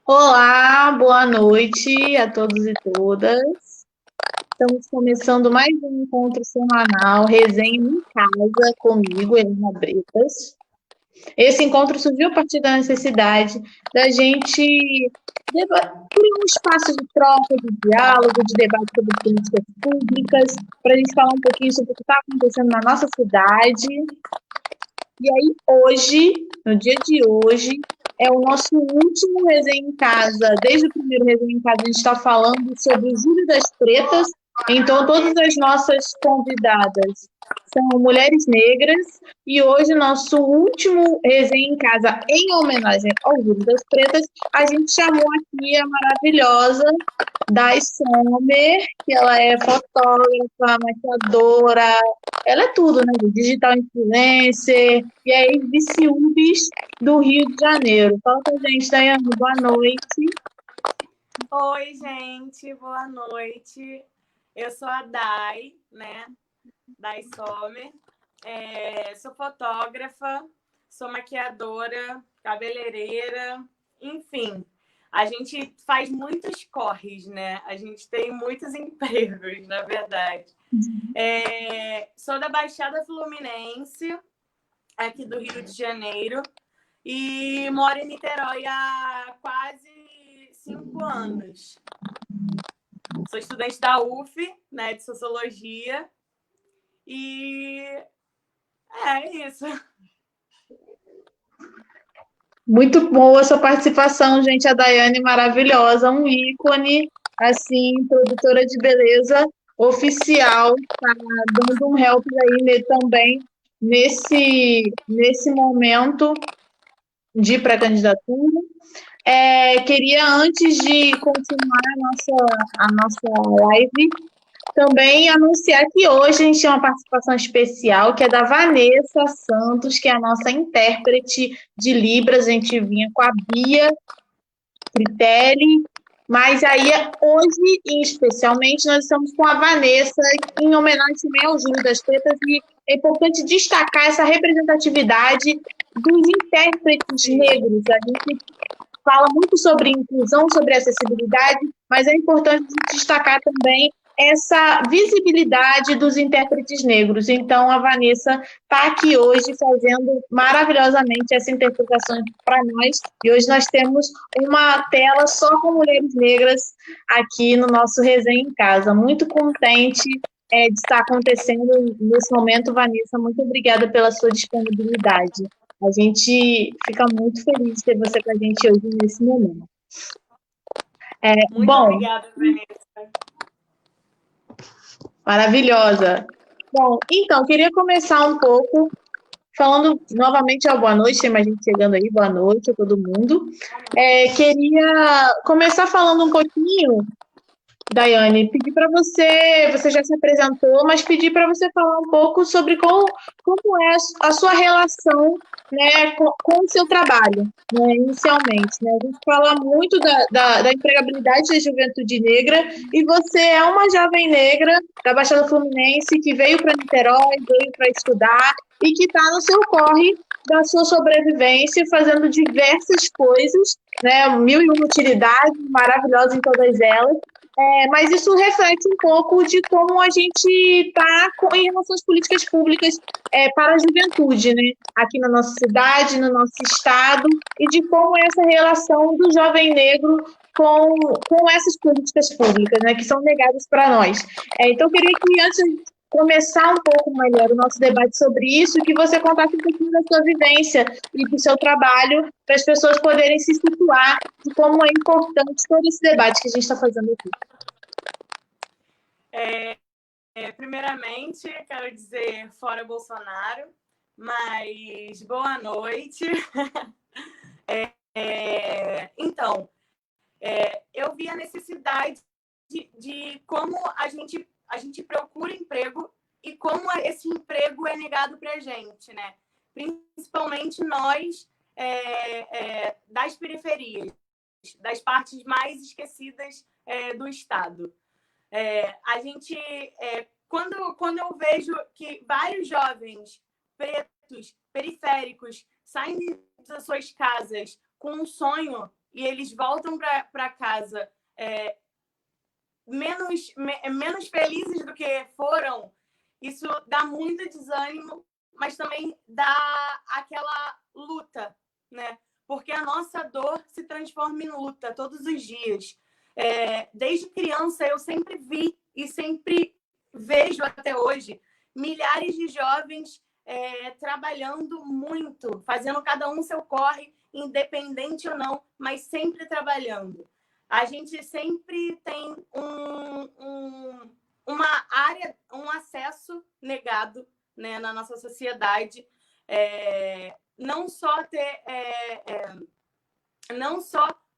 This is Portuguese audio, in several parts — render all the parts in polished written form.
Olá, boa noite a todos e todas. Estamos começando mais um encontro semanal, Resenha em Casa, comigo, Helena Bretas. Esse encontro surgiu a partir da necessidade da gente criar um espaço de troca, de diálogo, de debate sobre políticas públicas, para a gente falar um pouquinho sobre o que está acontecendo na nossa cidade. E aí, hoje, no dia de hoje, é o nosso último Resenha em Casa. Desde o primeiro Resenha em Casa, a gente está falando sobre o Júlio das Pretas. Então, todas as nossas convidadas são mulheres negras. E hoje, nosso último Resenha em Casa, em homenagem ao Júlio das Pretas, a gente chamou aqui a maravilhosa Dai Sommer, que ela é fotógrafa, maquiadora, ela é tudo, né? Digital influencer, e aí Viciúbis do Rio de Janeiro. Fala com a gente, Daiane, boa noite. Oi, gente, boa noite. Eu sou a Dai, né? Dai Sommer. Sou fotógrafa, sou maquiadora, cabeleireira, enfim. A gente faz muitos corres, né? A gente tem muitos empregos, na verdade. Sou da Baixada Fluminense, aqui do Rio de Janeiro, e moro em Niterói há quase 5 anos. Sou estudante da UF, né, de Sociologia, e é isso. Muito boa a sua participação, gente. A Daiane maravilhosa, um ícone, assim, produtora de beleza oficial, tá dando um help aí também nesse momento de pré-candidatura. Queria, antes de continuar a nossa live, também anunciar que hoje a gente tem uma participação especial, que é da Vanessa Santos, que é a nossa intérprete de Libras. A gente vinha com a Bia Critelli, mas aí hoje, especialmente, nós estamos com a Vanessa, em homenagem também ao Júlio das Pretas, e é importante destacar essa representatividade dos intérpretes negros. A gente fala muito sobre inclusão, sobre acessibilidade, mas é importante destacar também essa visibilidade dos intérpretes negros. Então, a Vanessa está aqui hoje fazendo maravilhosamente essa interpretação para nós, e hoje nós temos uma tela só com mulheres negras aqui no nosso Resenha em Casa. Muito contente de estar acontecendo nesse momento, Vanessa. Muito obrigada pela sua disponibilidade. A gente fica muito feliz de ter você com a gente hoje nesse momento. Muito obrigada, Vanessa. Maravilhosa. Bom, então, queria começar um pouco falando novamente boa noite, tem mais gente chegando aí, boa noite a todo mundo. Queria começar falando um pouquinho, Daiane, pedir para você já se apresentou, mas pedir para você falar um pouco sobre como é a sua relação, né, com o seu trabalho, né, inicialmente. Né? A gente fala muito da empregabilidade da juventude negra, e você é uma jovem negra da Baixada Fluminense que veio para Niterói, veio para estudar e que está no seu corre da sua sobrevivência, fazendo diversas coisas, né, mil e uma utilidades, maravilhosas em todas elas. Mas isso reflete um pouco de como a gente está em relação às políticas públicas para a juventude, né? Aqui na nossa cidade, no nosso estado, e de como é essa relação do jovem negro com essas políticas públicas, né, que são negadas para nós. Então, eu queria que, antes de começar um pouco melhor o nosso debate sobre isso, que você contasse um pouquinho da sua vivência e do seu trabalho, para as pessoas poderem se situar de como é importante todo esse debate que a gente está fazendo aqui. Primeiramente, quero dizer fora Bolsonaro, mas boa noite. Então, eu vi a necessidade de como a gente procura emprego e como esse emprego é negado para a gente, né? Principalmente nós das periferias, das partes mais esquecidas do Estado. Quando eu vejo que vários jovens pretos, periféricos, saem das suas casas com um sonho e eles voltam para casa menos felizes do que foram, isso dá muito desânimo, mas também dá aquela luta, né? Porque a nossa dor se transforma em luta todos os dias. Desde criança, eu sempre vi e sempre vejo até hoje milhares de jovens trabalhando muito, fazendo cada um seu corre, independente ou não, mas sempre trabalhando. A gente sempre tem uma área, um acesso negado, né, na nossa sociedade. Não só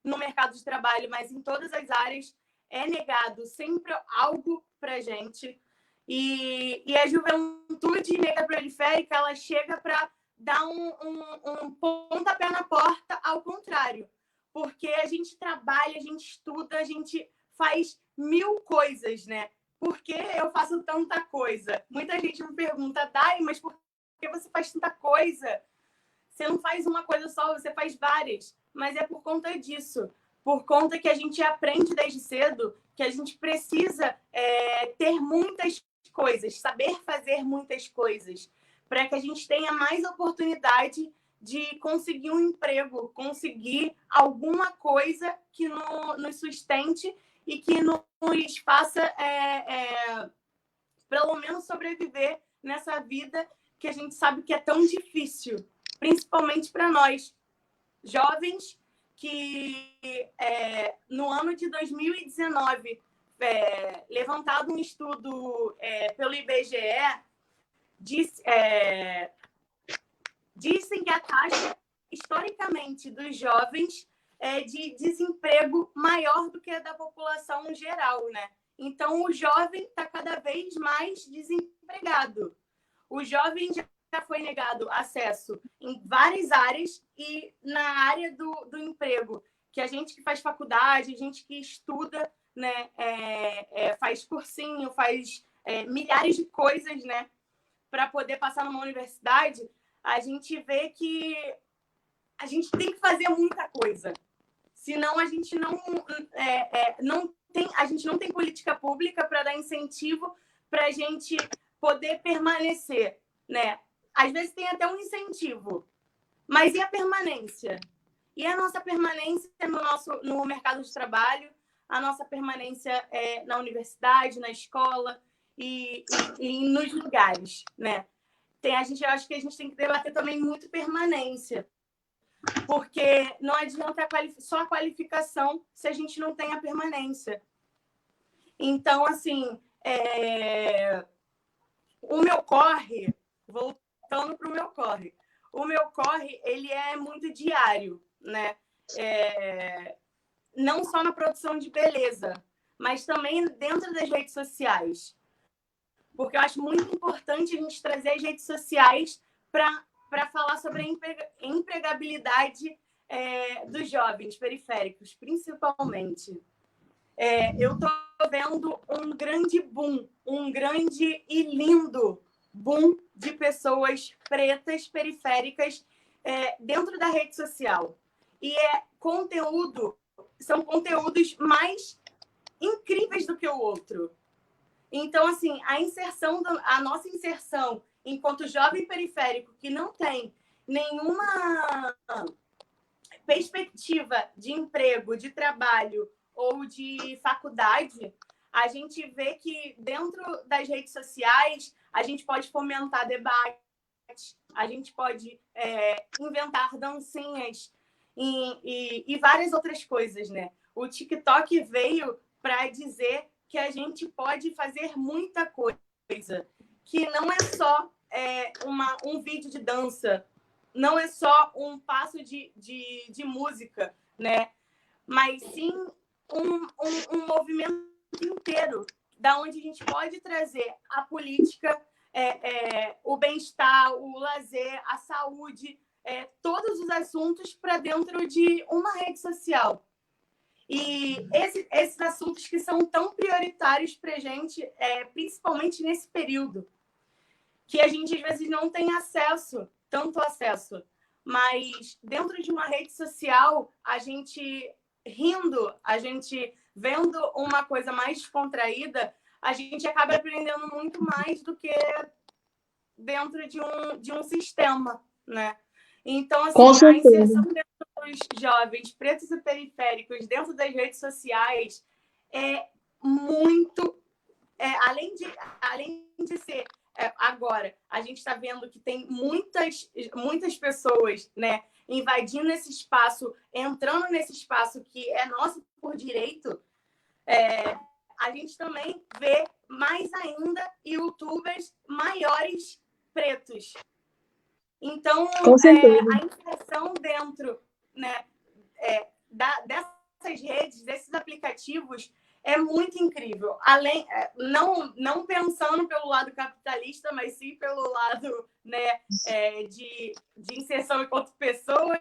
no mercado de trabalho, mas em todas as áreas é negado sempre algo para a gente. E a juventude negra periférica, ela chega para dar um pontapé na porta ao contrário. Porque a gente trabalha, a gente estuda, a gente faz 1000 coisas, né? Por que eu faço tanta coisa? Muita gente me pergunta, Dai, mas por que você faz tanta coisa? Você não faz uma coisa só, você faz várias. Mas é por conta disso. Por conta que a gente aprende desde cedo que a gente precisa ter muitas coisas, saber fazer muitas coisas, para que a gente tenha mais oportunidade de conseguir um emprego, conseguir alguma coisa que nos sustente e que nos faça, pelo menos, sobreviver nessa vida que a gente sabe que é tão difícil, principalmente para nós, jovens, que no ano de 2019, levantado um estudo pelo IBGE, dizem que a taxa, historicamente, dos jovens é de desemprego maior do que a da população geral, né? Então, o jovem está cada vez mais desempregado. O jovem já foi negado acesso em várias áreas e na área do emprego, que a gente que faz faculdade, a gente que estuda, né, faz cursinho, faz milhares de coisas, né, para poder passar numa universidade, a gente vê que a gente tem que fazer muita coisa. Senão a gente a gente não tem política pública para dar incentivo para a gente poder permanecer, né? Às vezes tem até um incentivo, mas e a permanência? E a nossa permanência no mercado de trabalho, a nossa permanência na universidade, na escola e nos lugares, né? Eu acho que a gente tem que debater também muito permanência, porque não adianta só a qualificação se a gente não tem a permanência. Então, assim, o meu corre, voltando para o meu corre, ele é muito diário, né? Não só na produção de beleza, mas também dentro das redes sociais. Porque eu acho muito importante a gente trazer as redes sociais para falar sobre a empregabilidade dos jovens periféricos, principalmente. Eu estou vendo um grande boom, um grande e lindo boom de pessoas pretas periféricas dentro da rede social. E são conteúdos mais incríveis do que o outro. Então, assim, a nossa inserção enquanto jovem periférico que não tem nenhuma perspectiva de emprego, de trabalho ou de faculdade, a gente vê que dentro das redes sociais a gente pode fomentar debate, a gente pode inventar dancinhas e várias outras coisas, né? O TikTok veio para dizer que a gente pode fazer muita coisa, que não é só um vídeo de dança, não é só um passo de música, né? Mas sim um movimento inteiro, da onde a gente pode trazer a política, o bem-estar, o lazer, a saúde, todos os assuntos para dentro de uma rede social. E esses assuntos que são tão prioritários para a gente, principalmente nesse período, que a gente às vezes não tem tanto acesso. mas dentro de uma rede social, a gente rindo, a gente vendo uma coisa mais descontraída, a gente acaba aprendendo muito mais do que dentro de um sistema, né? Então, Com assim, a certeza. inserção dos jovens pretos e periféricos dentro das redes sociais é muito... além de ser... agora, a gente está vendo que tem muitas pessoas, né, invadindo esse espaço, entrando nesse espaço que é nosso por direito, a gente também vê mais ainda youtubers maiores pretos. Então, Com certeza. a inserção dentro, né, dessas redes, desses aplicativos, é muito incrível. Além, não pensando pelo lado capitalista, mas sim pelo lado, né, de inserção enquanto pessoas.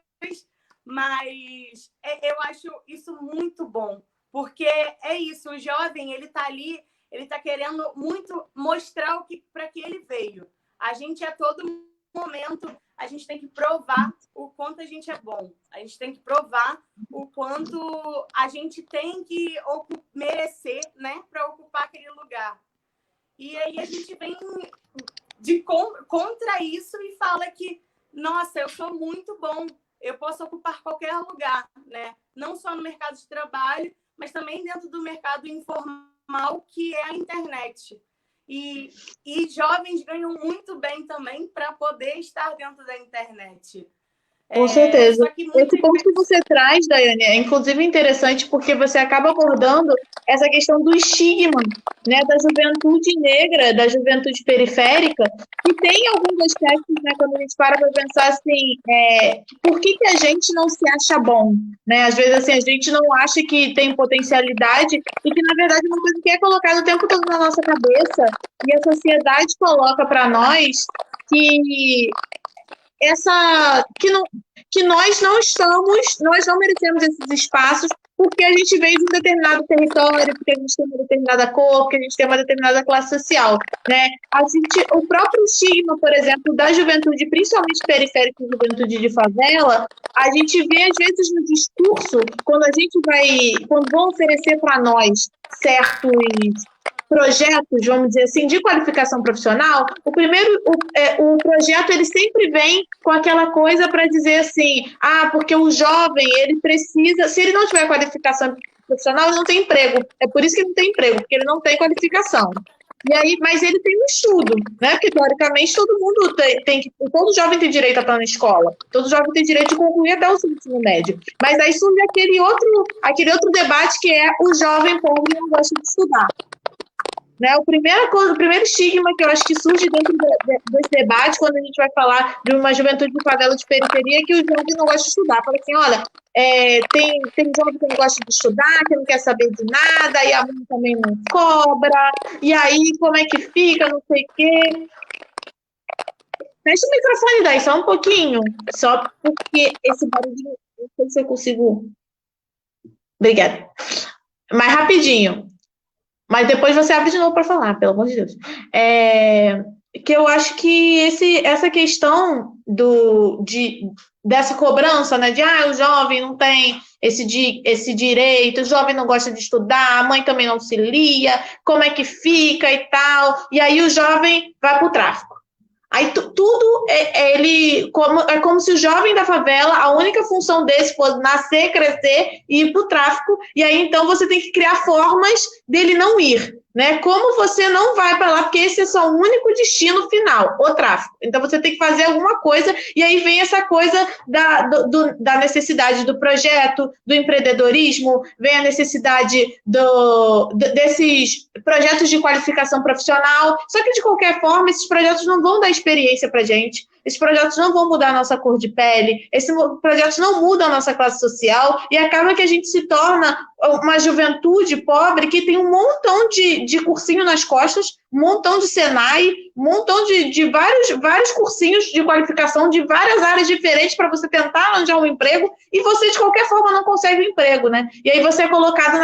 Mas eu acho isso muito bom, porque é isso, o jovem, ele está ali, ele está querendo muito mostrar para que ele veio. A gente, a todo momento, a gente tem que provar o quanto a gente é bom. A gente tem que provar o quanto a gente tem que merecer, né, para ocupar aquele lugar. E aí a gente vem contra isso e fala que, nossa, eu sou muito bom, eu posso ocupar qualquer lugar, né? Não só no mercado de trabalho, mas também dentro do mercado informal, que é a internet. E jovens ganham muito bem também para poder estar dentro da internet. Com certeza. Só que Esse ponto que você traz, Daiane, é inclusive interessante porque você acaba abordando essa questão do estigma, né, da juventude negra, da juventude periférica, e tem alguns aspectos, né, quando a gente para pensar assim, por que a gente não se acha bom? Né? Às vezes assim, a gente não acha que tem potencialidade e que, na verdade, é uma coisa que é colocada o tempo todo na nossa cabeça e a sociedade coloca para nós que nós não merecemos esses espaços porque a gente veio de um determinado território, porque a gente tem uma determinada cor, porque a gente tem uma determinada classe social, né? O próprio estigma, por exemplo, da juventude, principalmente periférica e juventude de favela, a gente vê, às vezes, no discurso, quando vão oferecer para nós certos projetos, vamos dizer assim, de qualificação profissional, o projeto ele sempre vem com aquela coisa para dizer assim, porque o jovem, ele precisa, se ele não tiver qualificação profissional, ele não tem emprego. É por isso que ele não tem emprego, porque ele não tem qualificação. E aí, mas ele tem um estudo, né? Porque, teoricamente, todo jovem tem direito a estar na escola, todo jovem tem direito de concluir até o ensino médio. Mas aí surge aquele outro debate que é o jovem pobre não gosta de estudar. Né? O primeiro estigma que eu acho que surge dentro desse debate, quando a gente vai falar de uma juventude de favela de periferia, é que o jovem não gosta de estudar. Fala assim, olha, tem jovem que não gosta de estudar, que não quer saber de nada, e a mãe também não cobra, e aí como é que fica, não sei o quê. Fecha o microfone daí, só um pouquinho, só porque esse barulho, não sei se eu consigo... Obrigada. Mais rapidinho. Mas depois você abre de novo para falar, pelo amor de Deus. Que eu acho que essa questão dessa cobrança, né? O jovem não tem esse direito, o jovem não gosta de estudar, a mãe também não se lia, como é que fica e tal. E aí o jovem vai para o tráfico. Aí tudo é como se o jovem da favela, a única função desse fosse nascer, crescer e ir para o tráfico, e aí então você tem que criar formas dele não ir, né? Como você não vai para lá, porque esse é só o único destino final, o tráfico. Então você tem que fazer alguma coisa, e aí vem essa coisa da necessidade do projeto, do empreendedorismo, vem a necessidade desses projetos de qualificação profissional, só que de qualquer forma, esses projetos não vão dar experiência para a gente, esses projetos não vão mudar a nossa cor de pele, esses projetos não mudam a nossa classe social, e acaba que a gente se torna uma juventude pobre que tem um montão de cursinho nas costas, um montão de Senai, um montão de vários cursinhos de qualificação de várias áreas diferentes para você tentar arranjar um emprego, e você de qualquer forma não consegue um emprego, né? E aí você é colocado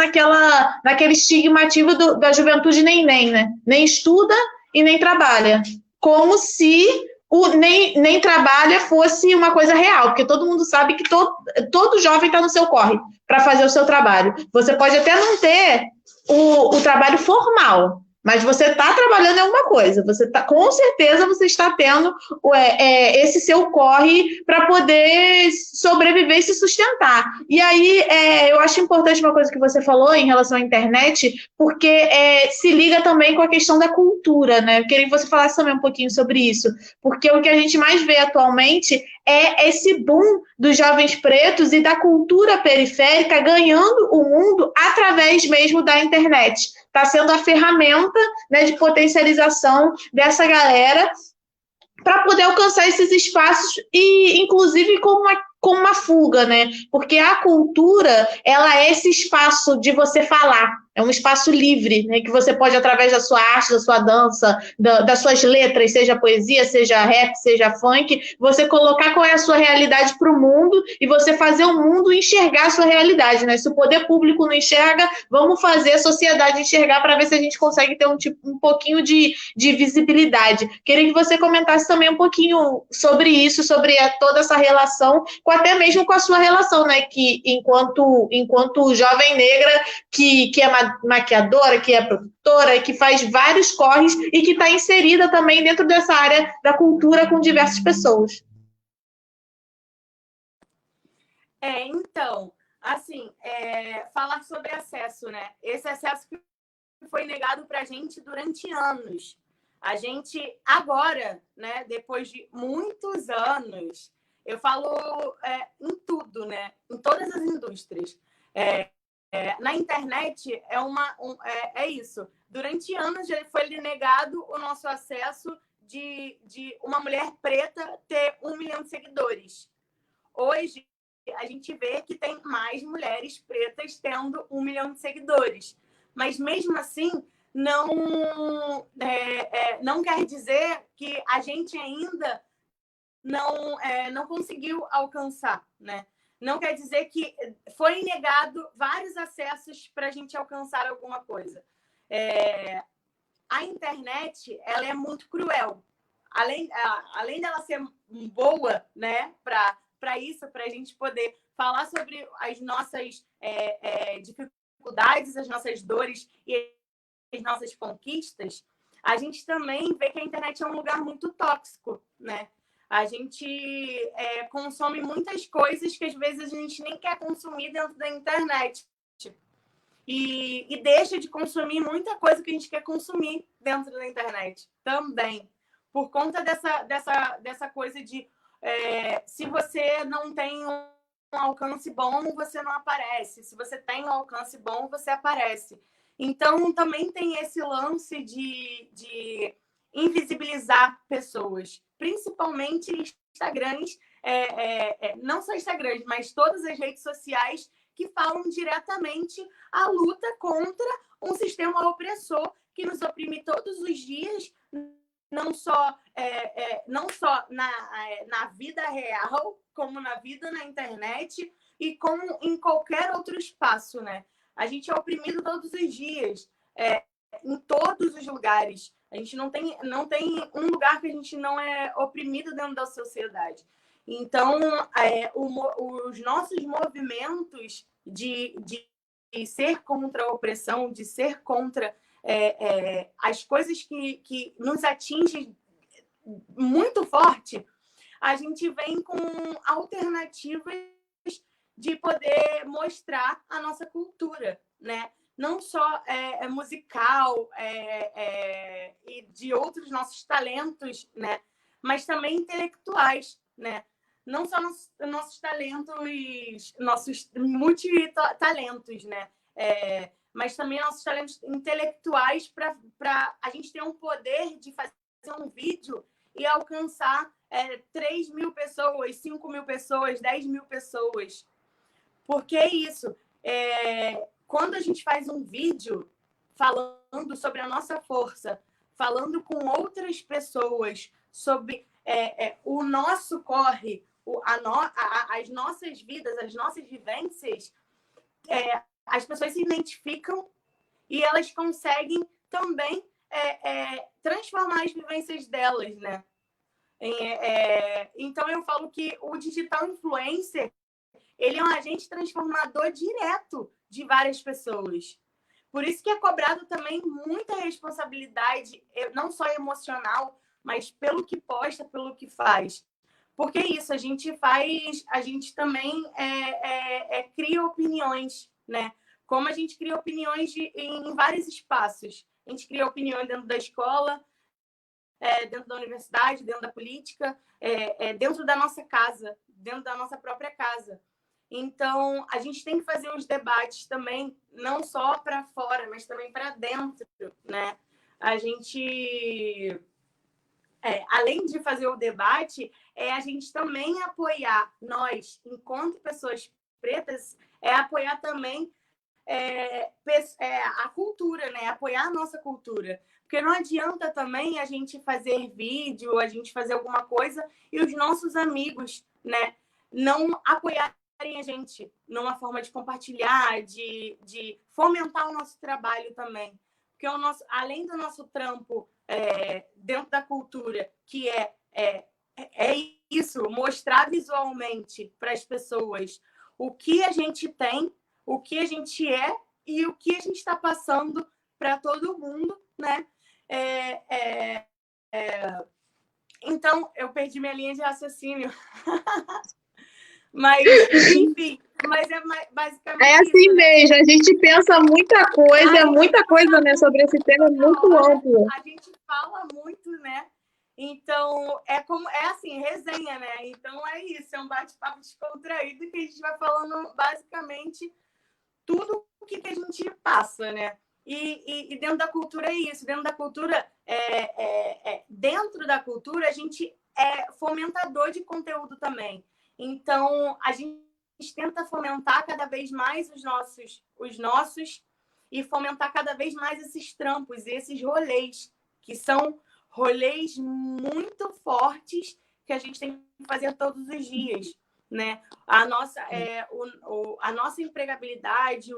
naquele estigmativo da juventude nem, né? Nem estuda e nem trabalha. Como se nem trabalha fosse uma coisa real, porque todo mundo sabe que todo jovem está no seu corre para fazer o seu trabalho. Você pode até não ter o trabalho formal, mas você está trabalhando em alguma coisa. Com certeza você está tendo esse seu corre para poder sobreviver e se sustentar. E aí eu acho importante uma coisa que você falou em relação à internet, porque se liga também com a questão da cultura, né? Eu queria que você falasse também um pouquinho sobre isso, porque o que a gente mais vê atualmente é esse boom dos jovens pretos e da cultura periférica ganhando o mundo através mesmo da internet. Está sendo a ferramenta, né, de potencialização dessa galera para poder alcançar esses espaços e, inclusive, com uma fuga, né? Porque a cultura, ela é esse espaço de você falar, é um espaço livre, né? Que você pode, através da sua arte, da sua dança, das suas letras, seja poesia, seja rap, seja funk, você colocar qual é a sua realidade para o mundo e você fazer o mundo enxergar a sua realidade, né? Se o poder público não enxerga, vamos fazer a sociedade enxergar para ver se a gente consegue ter um pouquinho de visibilidade. Queria que você comentasse também um pouquinho sobre isso, sobre toda essa relação, até mesmo com a sua relação, né? Que enquanto jovem negra que é maquiadora, que é produtora, que faz vários corres e que está inserida também dentro dessa área da cultura com diversas pessoas. Então, assim, falar sobre acesso, né? Esse acesso que foi negado para a gente durante anos. A gente agora, né, depois de muitos anos, eu falo em tudo, né? Em todas as indústrias. Na internet é isso. Durante anos já foi negado o nosso acesso de uma mulher preta ter 1 milhão de seguidores. Hoje a gente vê que tem mais mulheres pretas tendo 1 milhão de seguidores. Mas mesmo assim, não quer dizer que a gente ainda não conseguiu alcançar, né? Não quer dizer que foi negado vários acessos para a gente alcançar alguma coisa. A internet, ela é muito cruel. Além dela ser boa, né, para isso, para a gente poder falar sobre as nossas dificuldades, as nossas dores e as nossas conquistas, a gente também vê que a internet é um lugar muito tóxico, né? A gente consome muitas coisas que às vezes a gente nem quer consumir dentro da internet. E deixa de consumir muita coisa que a gente quer consumir dentro da internet também. Por conta dessa coisa de se você não tem um alcance bom, você não aparece. Se você tem um alcance bom, você aparece. Então, também tem esse lance de invisibilizar pessoas, principalmente Instagrams, não só Instagrams, mas todas as redes sociais que falam diretamente a luta contra um sistema opressor que nos oprime todos os dias, não só na vida real, como na vida na internet e como em qualquer outro espaço, né? A gente é oprimido todos os dias, em todos os lugares. A gente não tem um lugar que a gente não é oprimido dentro da sociedade. Então, os nossos movimentos de ser contra a opressão, de ser contra as coisas que nos atingem muito forte, a gente vem com alternativas de poder mostrar a nossa cultura, né? Não só musical e de outros nossos talentos, né? Mas também intelectuais, né? Não só nossos talentos, nossos multitalentos, né? Mas também nossos talentos intelectuais para a gente ter um poder de fazer um vídeo e alcançar 3 mil pessoas, 5 mil pessoas, 10 mil pessoas. Porque é isso. Quando a gente faz um vídeo falando sobre a nossa força, falando com outras pessoas sobre o nosso corre, as nossas vidas, as nossas vivências, as pessoas se identificam e elas conseguem também transformar as vivências delas, né? Então, eu falo que o digital influencer ele é um agente transformador direto de várias pessoas. Por isso que é cobrado também muita responsabilidade, não só emocional, mas pelo que posta, pelo que faz. Porque isso, a gente também cria opiniões, né? Como a gente cria opiniões em vários espaços. A gente cria opiniões dentro da escola, dentro da universidade, dentro da política, dentro da nossa casa, dentro da nossa própria casa. Então, a gente tem que fazer uns debates também, não só para fora, mas também para dentro, né? A gente, além de fazer o debate, a gente também apoiar nós, enquanto pessoas pretas, apoiar também a cultura, né? Apoiar a nossa cultura. Porque não adianta também a gente fazer vídeo, a gente fazer alguma coisa e os nossos amigos, né, não apoiarem a gente numa forma de compartilhar, de fomentar o nosso trabalho também. Porque além do nosso trampo dentro da cultura, que é isso, mostrar visualmente para as pessoas o que a gente tem, o que a gente é e o que a gente está passando para todo mundo, né? Então, eu perdi minha linha de raciocínio. Mas, enfim, basicamente é assim isso, né? mesmo, a gente pensa muita coisa, né, sobre esse tema, é muito amplo. A gente fala muito, né? Então, é assim, resenha, né? Então, é isso, é um bate-papo descontraído que a gente vai falando basicamente tudo o que a gente passa, né? E dentro da cultura é isso. Dentro da cultura, a gente é fomentador de conteúdo também. Então, a gente tenta fomentar cada vez mais os nossos e fomentar cada vez mais esses trampos e esses rolês, que são rolês muito fortes que a gente tem que fazer todos os dias, né? A nossa empregabilidade,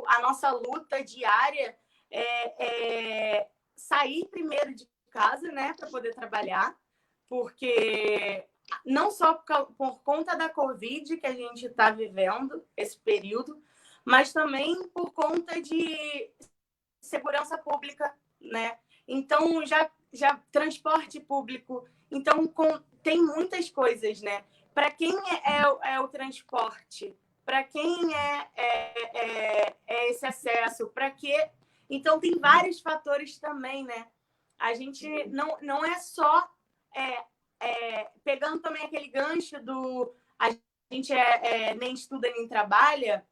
a nossa luta diária é sair primeiro de casa, né, para poder trabalhar, porque não só por conta da Covid que a gente está vivendo esse período, mas também por conta de segurança pública, né? Então, já transporte público. Então, tem muitas coisas, né? Para quem é o transporte? Para quem é esse acesso? Para quê? Então, tem vários fatores também, né? A gente não é só... pegando também aquele gancho do... A gente nem estuda nem trabalha,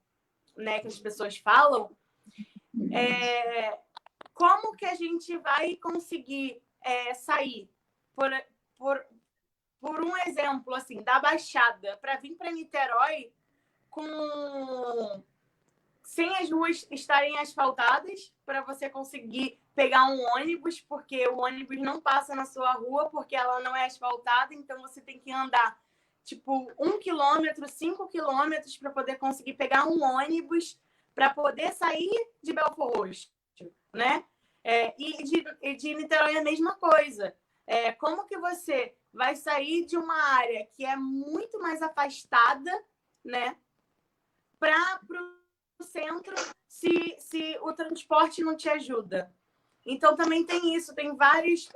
né? Que as pessoas falam. Como que a gente vai conseguir sair? Por um exemplo, assim, da Baixada, para vir para Niterói sem as ruas estarem asfaltadas, para você conseguir pegar um ônibus, porque o ônibus não passa na sua rua, porque ela não é asfaltada, então você tem que andar tipo 1 quilômetro, 5 quilômetros para poder conseguir pegar um ônibus para poder sair de Belford Roxo, né? E de Niterói é a mesma coisa. Como que você vai sair de uma área que é muito mais afastada, né, para o centro, se o transporte não te ajuda? Então, também tem isso, tem vários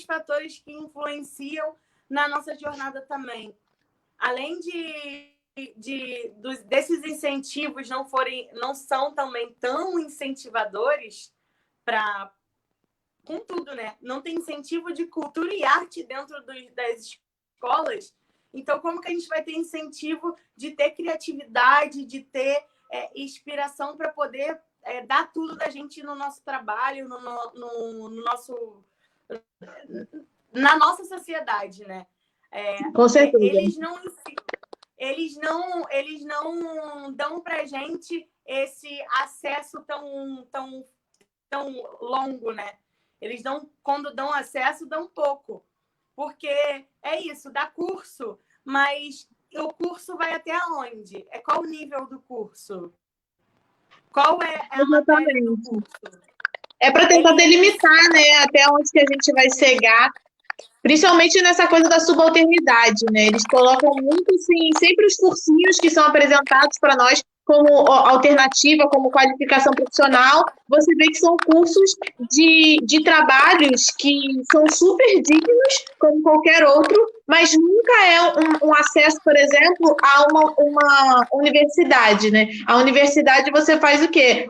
fatores que influenciam na nossa jornada também. Além desses incentivos não são também tão incentivadores com tudo, né? Não tem incentivo de cultura e arte dentro das escolas. Então, como que a gente vai ter incentivo de ter criatividade, de ter inspiração para poder dar tudo da gente no nosso trabalho, na nossa sociedade, né? Com certeza. Eles não dão para a gente esse acesso tão longo, né? Eles quando dão acesso, dão pouco. Porque é isso, dá curso, mas o curso vai até onde? Qual o nível do curso? Qual é a matéria do curso? É para tentar delimitar, né, até onde que a gente vai chegar, Principalmente nessa coisa da subalternidade, né? Eles colocam muito, assim, sempre os cursinhos que são apresentados para nós como alternativa, como qualificação profissional, você vê que são cursos de trabalhos que são super dignos, como qualquer outro, mas nunca é um acesso, por exemplo, a uma universidade, né? A universidade você faz o quê?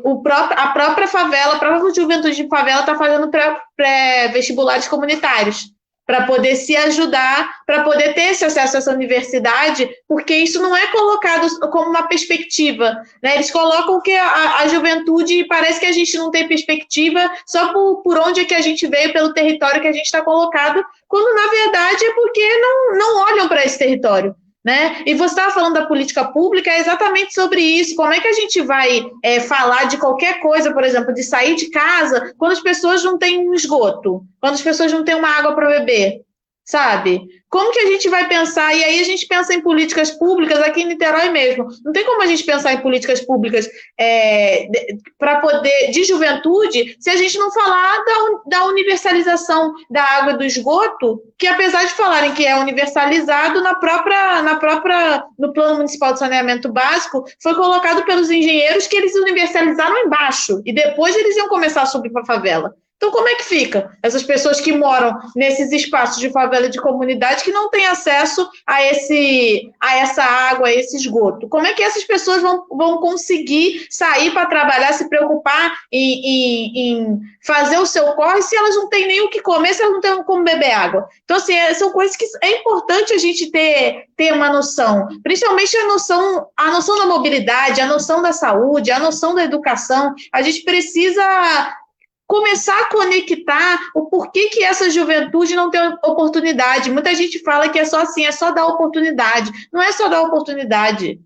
A própria favela, a própria juventude de favela está fazendo pré-vestibulares comunitários para poder se ajudar, para poder ter esse acesso a essa universidade, porque isso não é colocado como uma perspectiva, né? Eles colocam que a juventude, parece que a gente não tem perspectiva só por onde é que a gente veio, pelo território que a gente está colocado, quando na verdade é porque não olham para esse território. Né? E você estava falando da política pública, é exatamente sobre isso. Como é que a gente vai falar de qualquer coisa, por exemplo, de sair de casa, quando as pessoas não têm um esgoto, quando as pessoas não têm uma água para beber, sabe? Como que a gente vai pensar? E aí a gente pensa em políticas públicas aqui em Niterói mesmo. Não tem como a gente pensar em políticas públicas para poder de juventude se a gente não falar da universalização da água do esgoto, que apesar de falarem que é universalizado no Plano Municipal de Saneamento Básico, foi colocado pelos engenheiros que eles universalizaram embaixo e depois eles iam começar a subir para a favela. Então, como é que fica? Essas pessoas que moram nesses espaços de favela e de comunidade que não têm acesso a essa água, a esse esgoto. Como é que essas pessoas vão conseguir sair para trabalhar, se preocupar em fazer o seu corre se elas não têm nem o que comer, se elas não têm como beber água? Então, assim, são coisas que é importante a gente ter uma noção, principalmente a noção da mobilidade, a noção da saúde, a noção da educação. A gente precisa começar a conectar o porquê que essa juventude não tem oportunidade. Muita gente fala que é só assim, é só dar oportunidade. Não é só dar oportunidade.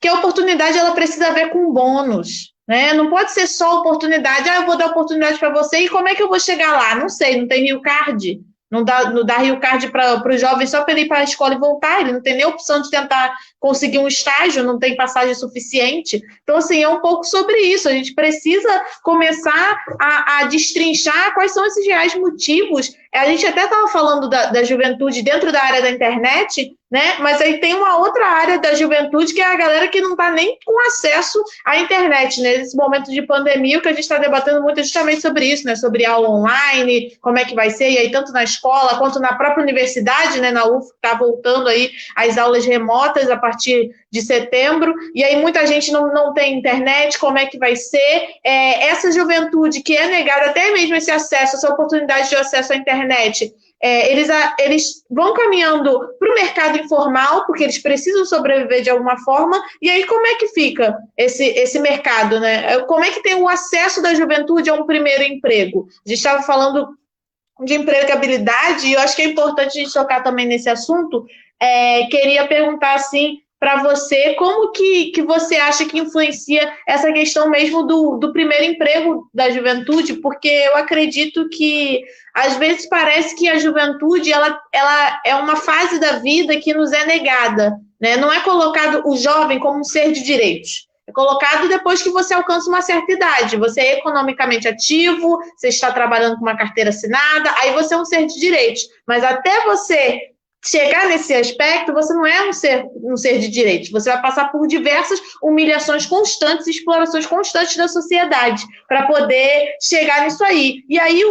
Que a oportunidade ela precisa ver com bônus. Né? Não pode ser só oportunidade. Eu vou dar oportunidade para você e como é que eu vou chegar lá? Não sei, não tem Rio Card. Não dá Rio Card para o jovem só para ele ir para a escola e voltar. Ele não tem nem opção de tentar conseguir um estágio, não tem passagem suficiente. Então, assim, é um pouco sobre isso. A gente precisa começar a destrinchar quais são esses reais motivos. A gente até estava falando da juventude dentro da área da internet, né? Mas aí tem uma outra área da juventude que é a galera que não está nem com acesso à internet, né? Nesse momento de pandemia, o que a gente está debatendo muito é justamente sobre isso, né? Sobre aula online, como é que vai ser, e aí tanto na escola quanto na própria universidade, né? Na UF está voltando aí as aulas remotas a partir de setembro, e aí muita gente não tem internet, como é que vai ser? Essa juventude que é negada até mesmo esse acesso, essa oportunidade de acesso à internet, eles vão caminhando para o mercado informal, porque eles precisam sobreviver de alguma forma, e aí como é que fica esse mercado, né? Como é que tem o acesso da juventude a um primeiro emprego? A gente estava falando de empregabilidade, e eu acho que é importante a gente tocar também nesse assunto. Queria perguntar, assim, para você, como que você acha que influencia essa questão mesmo do primeiro emprego da juventude? Porque eu acredito que, às vezes, parece que a juventude ela é uma fase da vida que nos é negada, né? Não é colocado o jovem como um ser de direitos. É colocado depois que você alcança uma certa idade. Você é economicamente ativo, você está trabalhando com uma carteira assinada, aí você é um ser de direitos. Mas até você chegar nesse aspecto, você não é um ser de direitos. Você vai passar por diversas humilhações constantes, explorações constantes da sociedade para poder chegar nisso aí. E aí,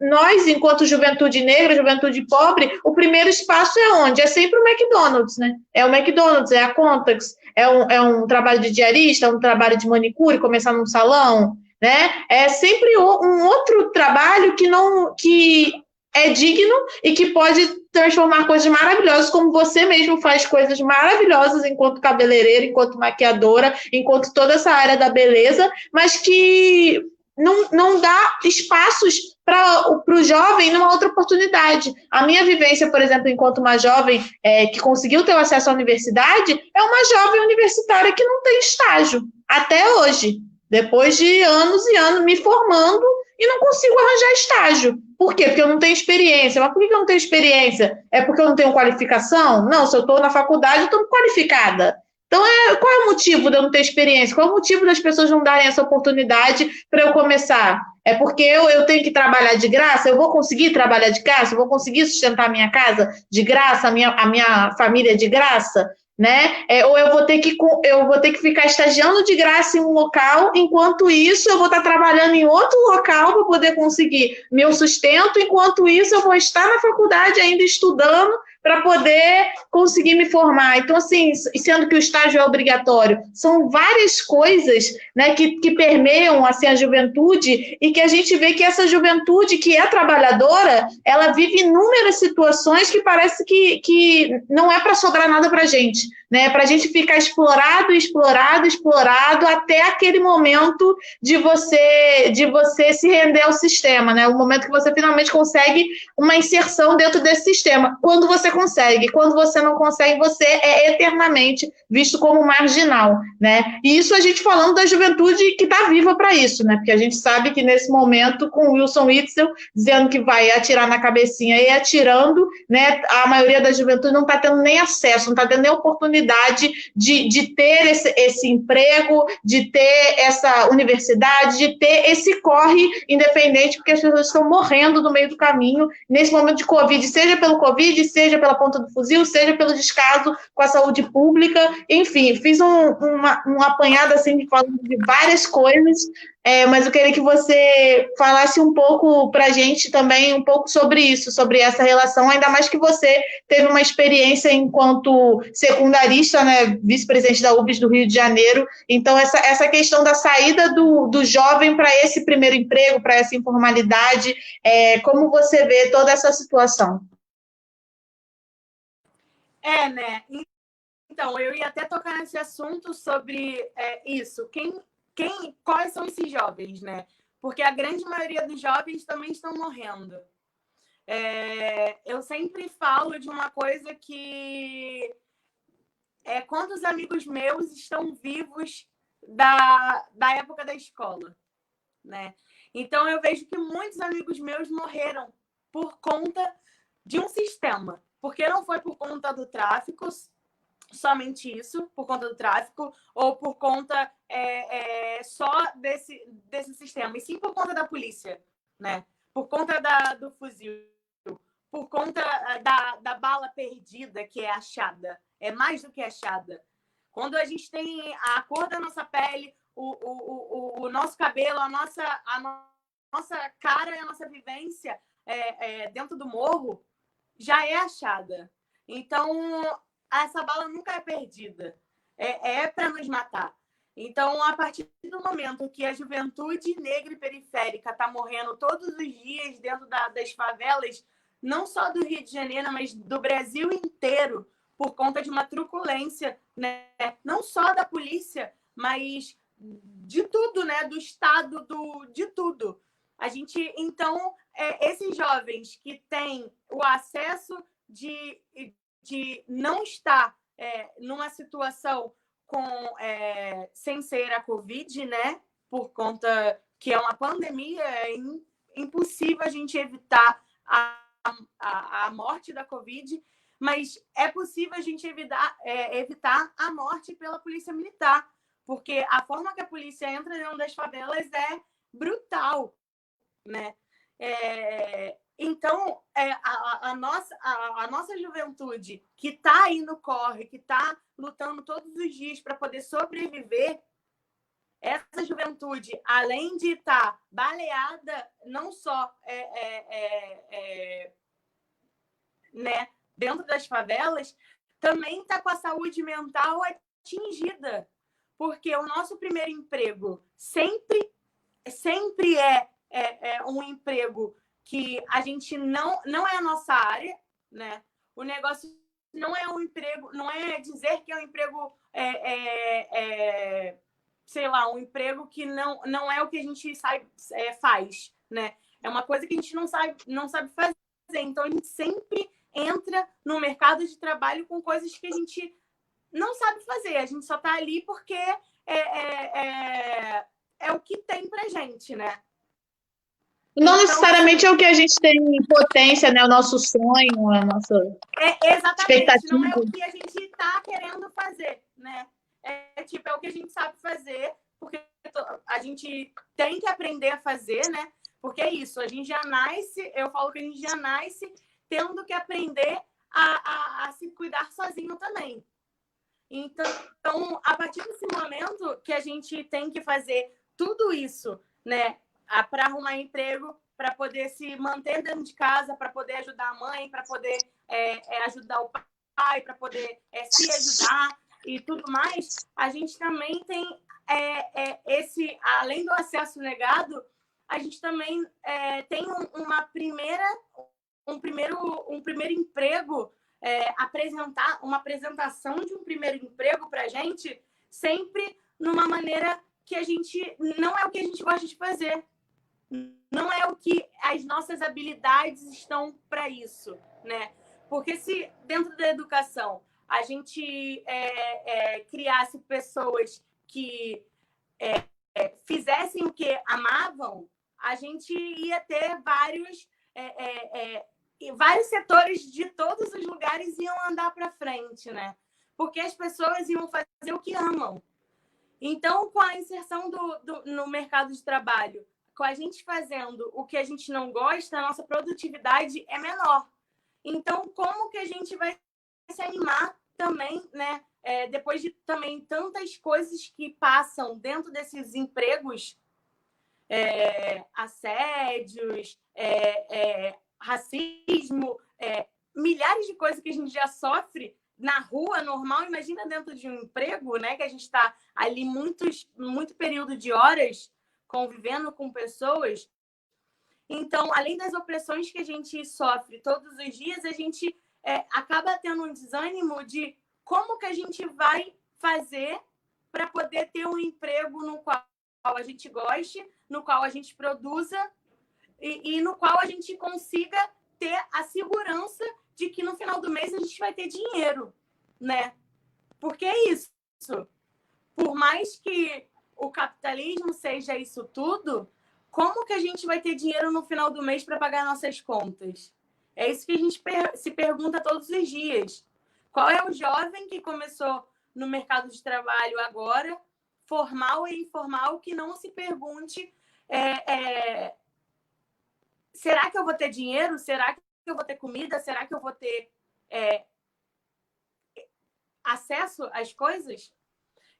nós, enquanto juventude negra, juventude pobre, o primeiro espaço é onde? É sempre o McDonald's, né? É o McDonald's, é a Contax, é um trabalho de diarista, é um trabalho de manicure, começar num salão, né? É sempre um outro trabalho que é digno e que pode transformar coisas maravilhosas, como você mesmo faz coisas maravilhosas enquanto cabeleireira, enquanto maquiadora, enquanto toda essa área da beleza, mas que não dá espaços para o jovem numa outra oportunidade. A minha vivência, por exemplo, enquanto uma jovem que conseguiu ter acesso à universidade, é uma jovem universitária que não tem estágio, até hoje, depois de anos e anos me formando e não consigo arranjar estágio. Por quê? Porque eu não tenho experiência. Mas por que eu não tenho experiência? É porque eu não tenho qualificação? Não, se eu estou na faculdade, eu estou qualificada. Então, qual é o motivo de eu não ter experiência? Qual é o motivo das pessoas não darem essa oportunidade para eu começar? É porque eu tenho que trabalhar de graça? Eu vou conseguir trabalhar de graça? Eu vou conseguir sustentar a minha casa de graça, a minha família de graça? Né? Ou eu vou ter que ficar estagiando de graça em um local, enquanto isso eu vou estar trabalhando em outro local para poder conseguir meu sustento, enquanto isso eu vou estar na faculdade ainda estudando para poder conseguir me formar. Então, assim, sendo que o estágio é obrigatório, são várias coisas, né, que permeiam assim, a juventude, e que a gente vê que essa juventude que é trabalhadora, ela vive inúmeras situações que parece que não é para sobrar nada para a gente. Né, para a gente ficar explorado, explorado, explorado, até aquele momento de você se render ao sistema, né? O momento que você finalmente consegue uma inserção dentro desse sistema. Quando você consegue, quando você não consegue, você é eternamente visto como marginal, né? E isso a gente falando da juventude que está viva para isso, né? Porque a gente sabe que nesse momento, com o Wilson Witzel dizendo que vai atirar na cabecinha e atirando, né? A maioria da juventude não está tendo nem acesso, não está tendo nem oportunidade de ter esse emprego, de ter essa universidade, de ter esse corre independente, porque as pessoas estão morrendo no meio do caminho, nesse momento de Covid, seja pelo Covid, seja pela ponta do fuzil, seja pelo descaso com a saúde pública, enfim, fiz um apanhado assim, falando de várias coisas, mas eu queria que você falasse um pouco para a gente também, um pouco sobre isso, sobre essa relação, ainda mais que você teve uma experiência enquanto secundarista, né, vice-presidente da UBS do Rio de Janeiro, então essa questão da saída do jovem para esse primeiro emprego, para essa informalidade, como você vê toda essa situação? Né? Então, eu ia até tocar nesse assunto sobre isso. Quais são esses jovens, né? Porque a grande maioria dos jovens também estão morrendo. Eu sempre falo de uma coisa que quantos amigos meus estão vivos da época da escola, né? Então, eu vejo que muitos amigos meus morreram por conta de um sistema. Porque não foi por conta do tráfico, somente isso, por conta do tráfico, ou por conta só desse sistema, e sim por conta da polícia, né? Por conta do fuzil, por conta da bala perdida que é achada, é mais do que achada. Quando a gente tem a cor da nossa pele, o nosso cabelo, a nossa cara e a nossa vivência dentro do morro, já é achada. Então, essa bala nunca é perdida. É para nos matar. Então, a partir do momento que a juventude negra e periférica está morrendo todos os dias dentro das favelas, não só do Rio de Janeiro, mas do Brasil inteiro, por conta de uma truculência, né? Não só da polícia, mas de tudo, né? Do Estado, de tudo. A gente, então, esses jovens que têm o acesso de não estar numa situação sem ser a Covid, né? Por conta que é uma pandemia, é impossível a gente evitar a morte da Covid, mas é possível a gente evitar a morte pela polícia militar, porque a forma que a polícia entra dentro das favelas é brutal, né? Então, a nossa juventude que está aí no corre, que está lutando todos os dias para poder sobreviver, essa juventude, além de estar baleada, não só né, dentro das favelas, também está com a saúde mental atingida, porque o nosso primeiro emprego sempre é um emprego que a gente não é a nossa área, né? O negócio não é um emprego, não é dizer que é um emprego, sei lá, um emprego que não é o que a gente faz, né? É uma coisa que a gente não sabe fazer. Então, a gente sempre entra no mercado de trabalho com coisas que a gente não sabe fazer. A gente só está ali porque é o que tem pra gente, né? Não necessariamente é o que a gente tem em potência, né? O nosso sonho, a nossa exatamente, não é expectativa. o que a gente está querendo fazer, né? É o que a gente sabe fazer, porque a gente tem que aprender a fazer, né? Porque é isso, a gente já nasce, eu falo que a gente já nasce tendo que aprender a se cuidar sozinho também. Então, a partir desse momento que a gente tem que fazer tudo isso, né, para arrumar emprego, para poder se manter dentro de casa, para poder ajudar a mãe, para poder ajudar o pai, para poder se ajudar e tudo mais, a gente também tem esse, além do acesso negado, a gente também tem um primeiro emprego, apresentar uma apresentação de um primeiro emprego para a gente, sempre numa maneira que a gente não é o que a gente gosta de fazer, não é o que as nossas habilidades estão para isso, né? Porque se dentro da educação a gente criasse pessoas que fizessem o que amavam, a gente ia ter vários setores de todos os lugares iam andar para frente, né? Porque as pessoas iam fazer o que amam. Então, com a inserção no mercado de trabalho, com a gente fazendo o que a gente não gosta, a nossa produtividade é menor. Então, como que a gente vai se animar também, né? Depois de também tantas coisas que passam dentro desses empregos, assédios, racismo, milhares de coisas que a gente já sofre na rua normal, imagina dentro de um emprego, né? Que a gente está ali muito período de horas convivendo com pessoas. Então, além das opressões que a gente sofre todos os dias, a gente acaba tendo um desânimo de como que a gente vai fazer para poder ter um emprego no qual a gente goste, no qual a gente produza e no qual a gente consiga ter a segurança de que no final do mês a gente vai ter dinheiro, né? Porque é isso. Por mais que o capitalismo seja isso tudo, como que a gente vai ter dinheiro no final do mês para pagar nossas contas? É isso que a gente se pergunta todos os dias. Qual é o jovem que começou no mercado de trabalho agora, formal e informal, que não se pergunte será que eu vou ter dinheiro? Será que eu vou ter comida? Será que eu vou ter acesso às coisas?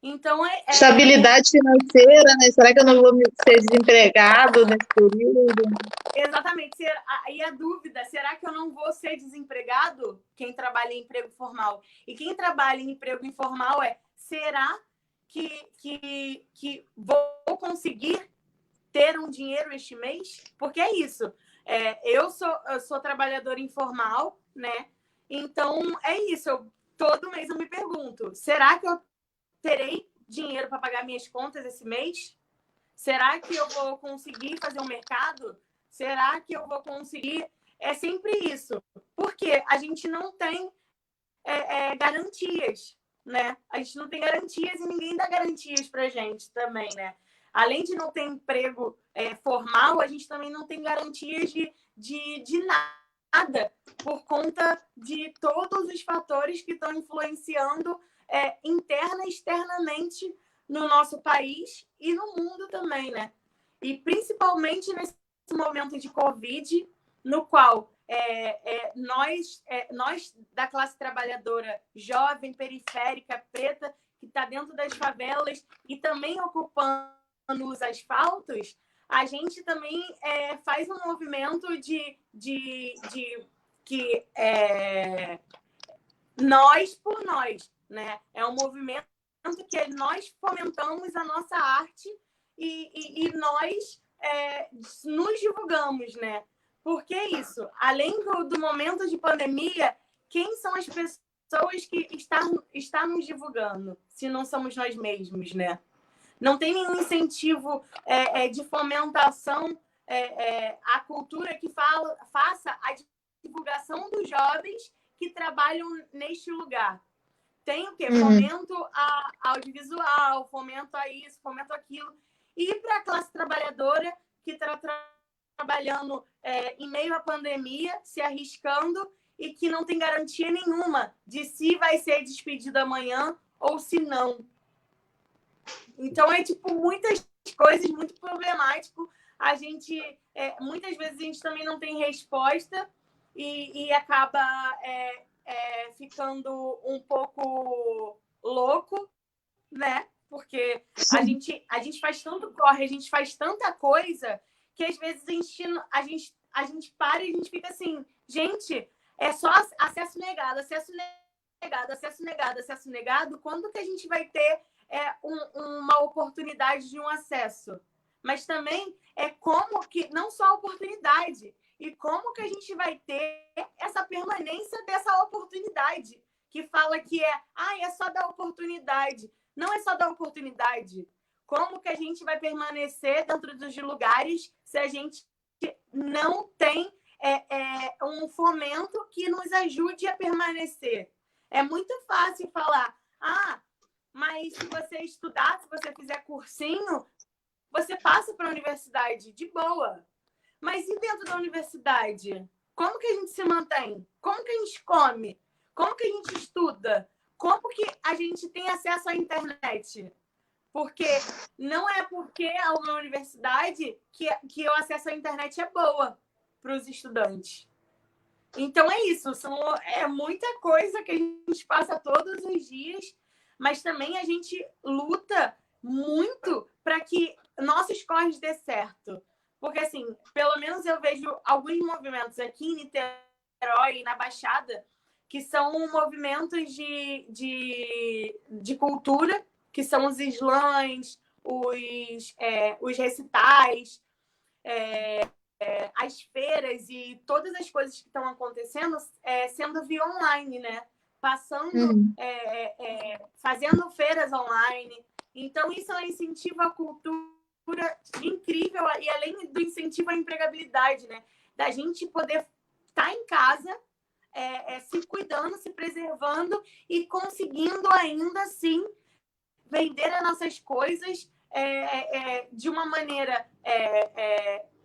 Então, estabilidade financeira, né? Será que eu não vou ser desempregado nesse período? Exatamente. E a dúvida, será que eu não vou ser desempregado? Quem trabalha em emprego formal. E quem trabalha em emprego informal será que vou conseguir ter um dinheiro este mês? Porque é isso. Eu sou trabalhadora informal, né? Então, é isso. Todo mês eu me pergunto, será que eu terei dinheiro para pagar minhas contas esse mês? Será que eu vou conseguir fazer um mercado? Será que eu vou conseguir? É sempre isso. Porque a gente não tem garantias, né? A gente não tem garantias e ninguém dá garantias para a gente também, né? Além de não ter emprego formal, a gente também não tem garantias de nada por conta de todos os fatores que estão influenciando interna e externamente no nosso país e no mundo também, né? E principalmente nesse momento de Covid, no qual nós da classe trabalhadora jovem, periférica, preta, que está dentro das favelas e também ocupando os asfaltos, a gente também faz um movimento que nós por nós, né? É um movimento que nós fomentamos a nossa arte e nós nos divulgamos, né? Porque é isso, além do momento de pandemia, quem são as pessoas que estão nos divulgando, se não somos nós mesmos, né? Não tem nenhum incentivo de fomentação à cultura que faça a divulgação dos jovens que trabalham neste lugar. Tem o quê? Fomento a audiovisual, fomento a isso, fomento aquilo. E para a classe trabalhadora que está trabalhando em meio à pandemia, se arriscando e que não tem garantia nenhuma de se vai ser despedido amanhã ou se não. Então, muitas coisas muito problemático. A gente, muitas vezes, a gente também não tem resposta e acaba ficando um pouco louco, né? Porque a gente faz tanto corre, a gente faz tanta coisa que às vezes a gente para e a gente fica assim, gente, é só acesso negado, acesso negado, acesso negado, acesso negado. Quando que a gente vai ter uma oportunidade de um acesso? Mas também como que, não só a oportunidade, e como que a gente vai ter essa permanência dessa oportunidade, que fala que é só dar oportunidade. Não é só dar oportunidade. Como que a gente vai permanecer dentro dos lugares se a gente não tem um fomento que nos ajude a permanecer? É muito fácil falar, mas se você estudar, se você fizer cursinho, você passa para a universidade de boa. Mas e dentro da universidade? Como que a gente se mantém? Como que a gente come? Como que a gente estuda? Como que a gente tem acesso à internet? Porque não é porque é uma universidade que o acesso à internet é boa para os estudantes. Então é isso, é muita coisa que a gente passa todos os dias, mas também a gente luta muito para que nossos corres dê certo. Porque, assim, pelo menos eu vejo alguns movimentos aqui em Niterói, na Baixada, que são movimentos de cultura, que são os slams, os recitais, as feiras e todas as coisas que estão acontecendo sendo via online, né? Fazendo feiras online. Então, isso é um incentivo à cultura incrível e além do incentivo à empregabilidade, né? Da gente poder estar em casa, se cuidando, se preservando e conseguindo ainda assim vender as nossas coisas de uma maneira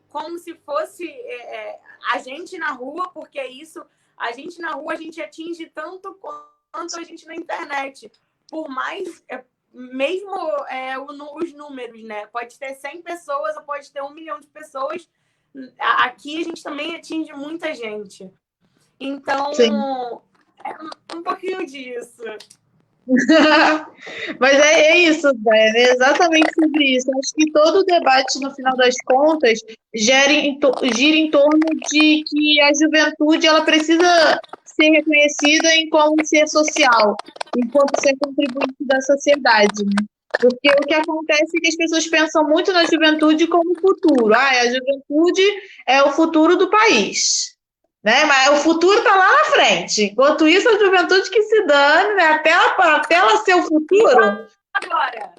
como se fosse a gente na rua, porque é isso, a gente na rua a gente atinge tanto quanto a gente na internet. Por mais, mesmo os números, né? Pode ter 100 pessoas ou pode ter 1 milhão de pessoas. Aqui a gente também atinge muita gente. Então, Sim. é um pouquinho disso. Mas é isso, é exatamente sobre isso. Acho que todo o debate, no final das contas, gira em torno de que a juventude ela precisa ser reconhecida enquanto ser social, enquanto ser contribuinte da sociedade, né? Porque o que acontece é que as pessoas pensam muito na juventude como futuro. A juventude é o futuro do país. Né? Mas o futuro está lá na frente. Enquanto isso, a juventude que se dane, né? Até ela ser o futuro. Agora.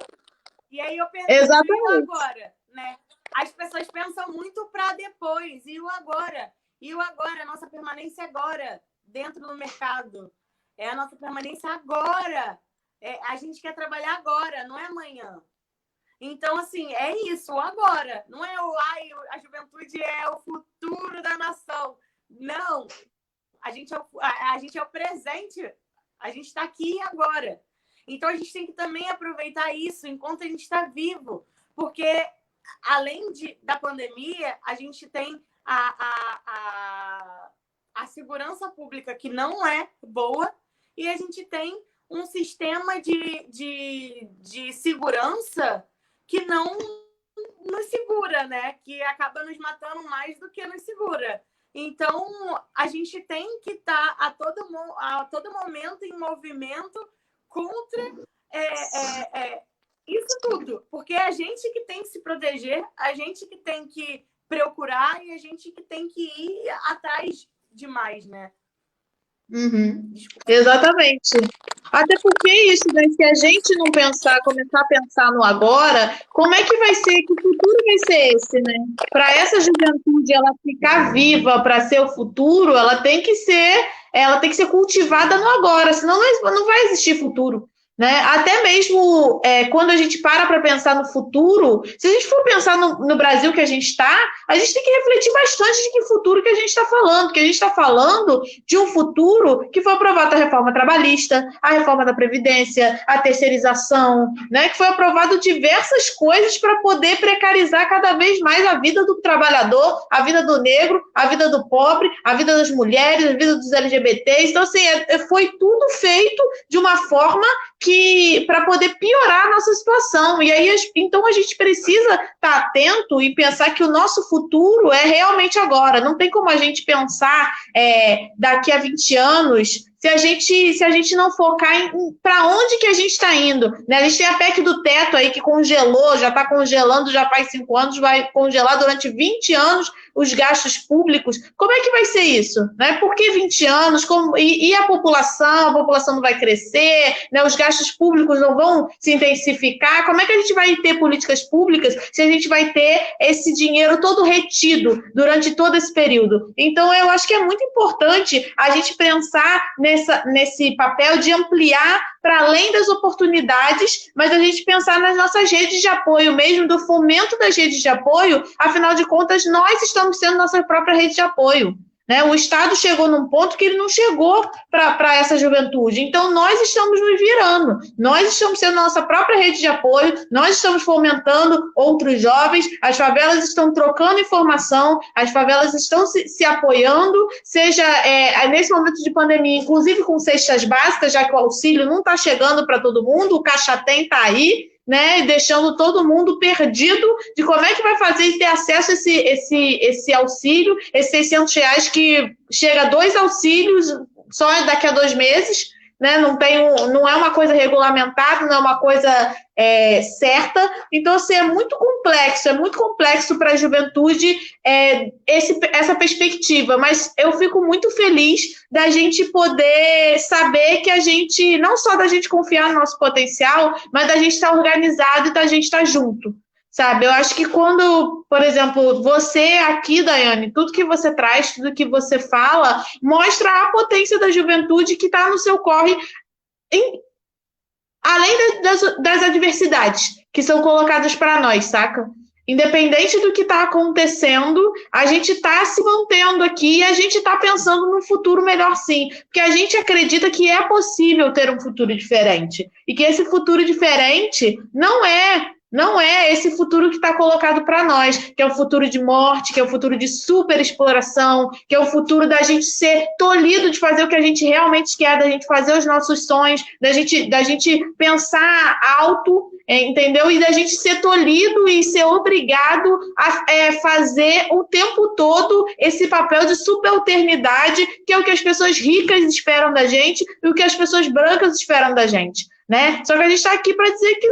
E aí eu pergunto, exatamente. Agora, né? As pessoas pensam muito para depois. E o agora? E o agora? A nossa permanência agora, dentro do mercado. É a nossa permanência agora. A gente quer trabalhar agora, não é amanhã. Então, assim, é isso, o agora. Não é a juventude é o futuro da nação. Não, a gente é o presente, a gente está aqui e agora. Então, a gente tem que também aproveitar isso enquanto a gente está vivo, porque, além da pandemia, a gente tem a segurança pública que não é boa e a gente tem um sistema de segurança que não nos segura, né? Que acaba nos matando mais do que nos segura. Então, a gente tem que estar a todo momento em movimento contra isso tudo. Porque é a gente que tem que se proteger, a gente que tem que procurar e a gente que tem que ir atrás de mais, né? Uhum. Exatamente. Até porque isso, né? Se a gente não começar a pensar no agora, como é que vai ser, que futuro vai ser esse, né? Para essa juventude ela ficar viva para ser o futuro, ela tem que ser cultivada no agora, senão não vai existir futuro, né? Até mesmo quando a gente para pensar no futuro, se a gente for pensar no Brasil que a gente tem que refletir bastante de que futuro que a gente está falando, porque a gente está falando de um futuro que foi aprovado a reforma trabalhista, a reforma da Previdência, a terceirização, né? Que foi aprovado diversas coisas para poder precarizar cada vez mais a vida do trabalhador, a vida do negro, a vida do pobre, a vida das mulheres, a vida dos LGBTs. Então, assim, foi tudo feito de uma forma que para poder piorar a nossa situação. E aí, então, a gente precisa estar atento e pensar que o nosso futuro é realmente agora. Não tem como a gente pensar daqui a 20 anos se a gente não focar em para onde que a gente está indo. Né? A gente tem a PEC do teto aí que congelou, já está congelando, já faz 5 anos, vai congelar durante 20 anos os gastos públicos. Como é que vai ser isso? Né? Por que 20 anos? E a população não vai crescer, né? Os gastos públicos não vão se intensificar. Como é que a gente vai ter políticas públicas se a gente vai ter esse dinheiro todo retido durante todo esse período? Então, eu acho que é muito importante a gente pensar nesse papel de ampliar para além das oportunidades, mas a gente pensar nas nossas redes de apoio mesmo, do fomento das redes de apoio. Afinal de contas, nós estamos sendo nossa própria rede de apoio. Né? O Estado chegou num ponto que ele não chegou para essa juventude. Então, nós estamos nos virando. Nós estamos sendo nossa própria rede de apoio, nós estamos fomentando outros jovens, as favelas estão trocando informação, as favelas estão se apoiando, seja nesse momento de pandemia, inclusive com cestas básicas, já que o auxílio não está chegando para todo mundo, o Caixa Tem está aí, né, deixando todo mundo perdido de como é que vai fazer e ter acesso a esse auxílio, esses R$600 que chega a 2 auxílios só daqui a 2 meses, né, não é uma coisa regulamentada, não é uma coisa certa. Então, assim, é muito complexo para a juventude essa perspectiva, mas eu fico muito feliz da gente poder saber que a gente, não só da gente confiar no nosso potencial, mas da gente estar organizado e da gente estar junto, sabe? Eu acho que quando, por exemplo, você aqui, Daiane, tudo que você traz, tudo que você fala, mostra a potência da juventude que está no seu corre, além das adversidades que são colocadas para nós, saca? Independente do que está acontecendo, a gente está se mantendo aqui e a gente está pensando num futuro melhor, sim. Porque a gente acredita que é possível ter um futuro diferente. E que esse futuro diferente não é esse futuro que está colocado para nós, que é o futuro de morte, que é o futuro de superexploração, que é o futuro da gente ser tolhido de fazer o que a gente realmente quer, da gente fazer os nossos sonhos, da gente pensar alto, entendeu? E da gente ser tolhido e ser obrigado a fazer o tempo todo esse papel de subalternidade, que é o que as pessoas ricas esperam da gente e o que as pessoas brancas esperam da gente, né? Só que a gente está aqui para dizer que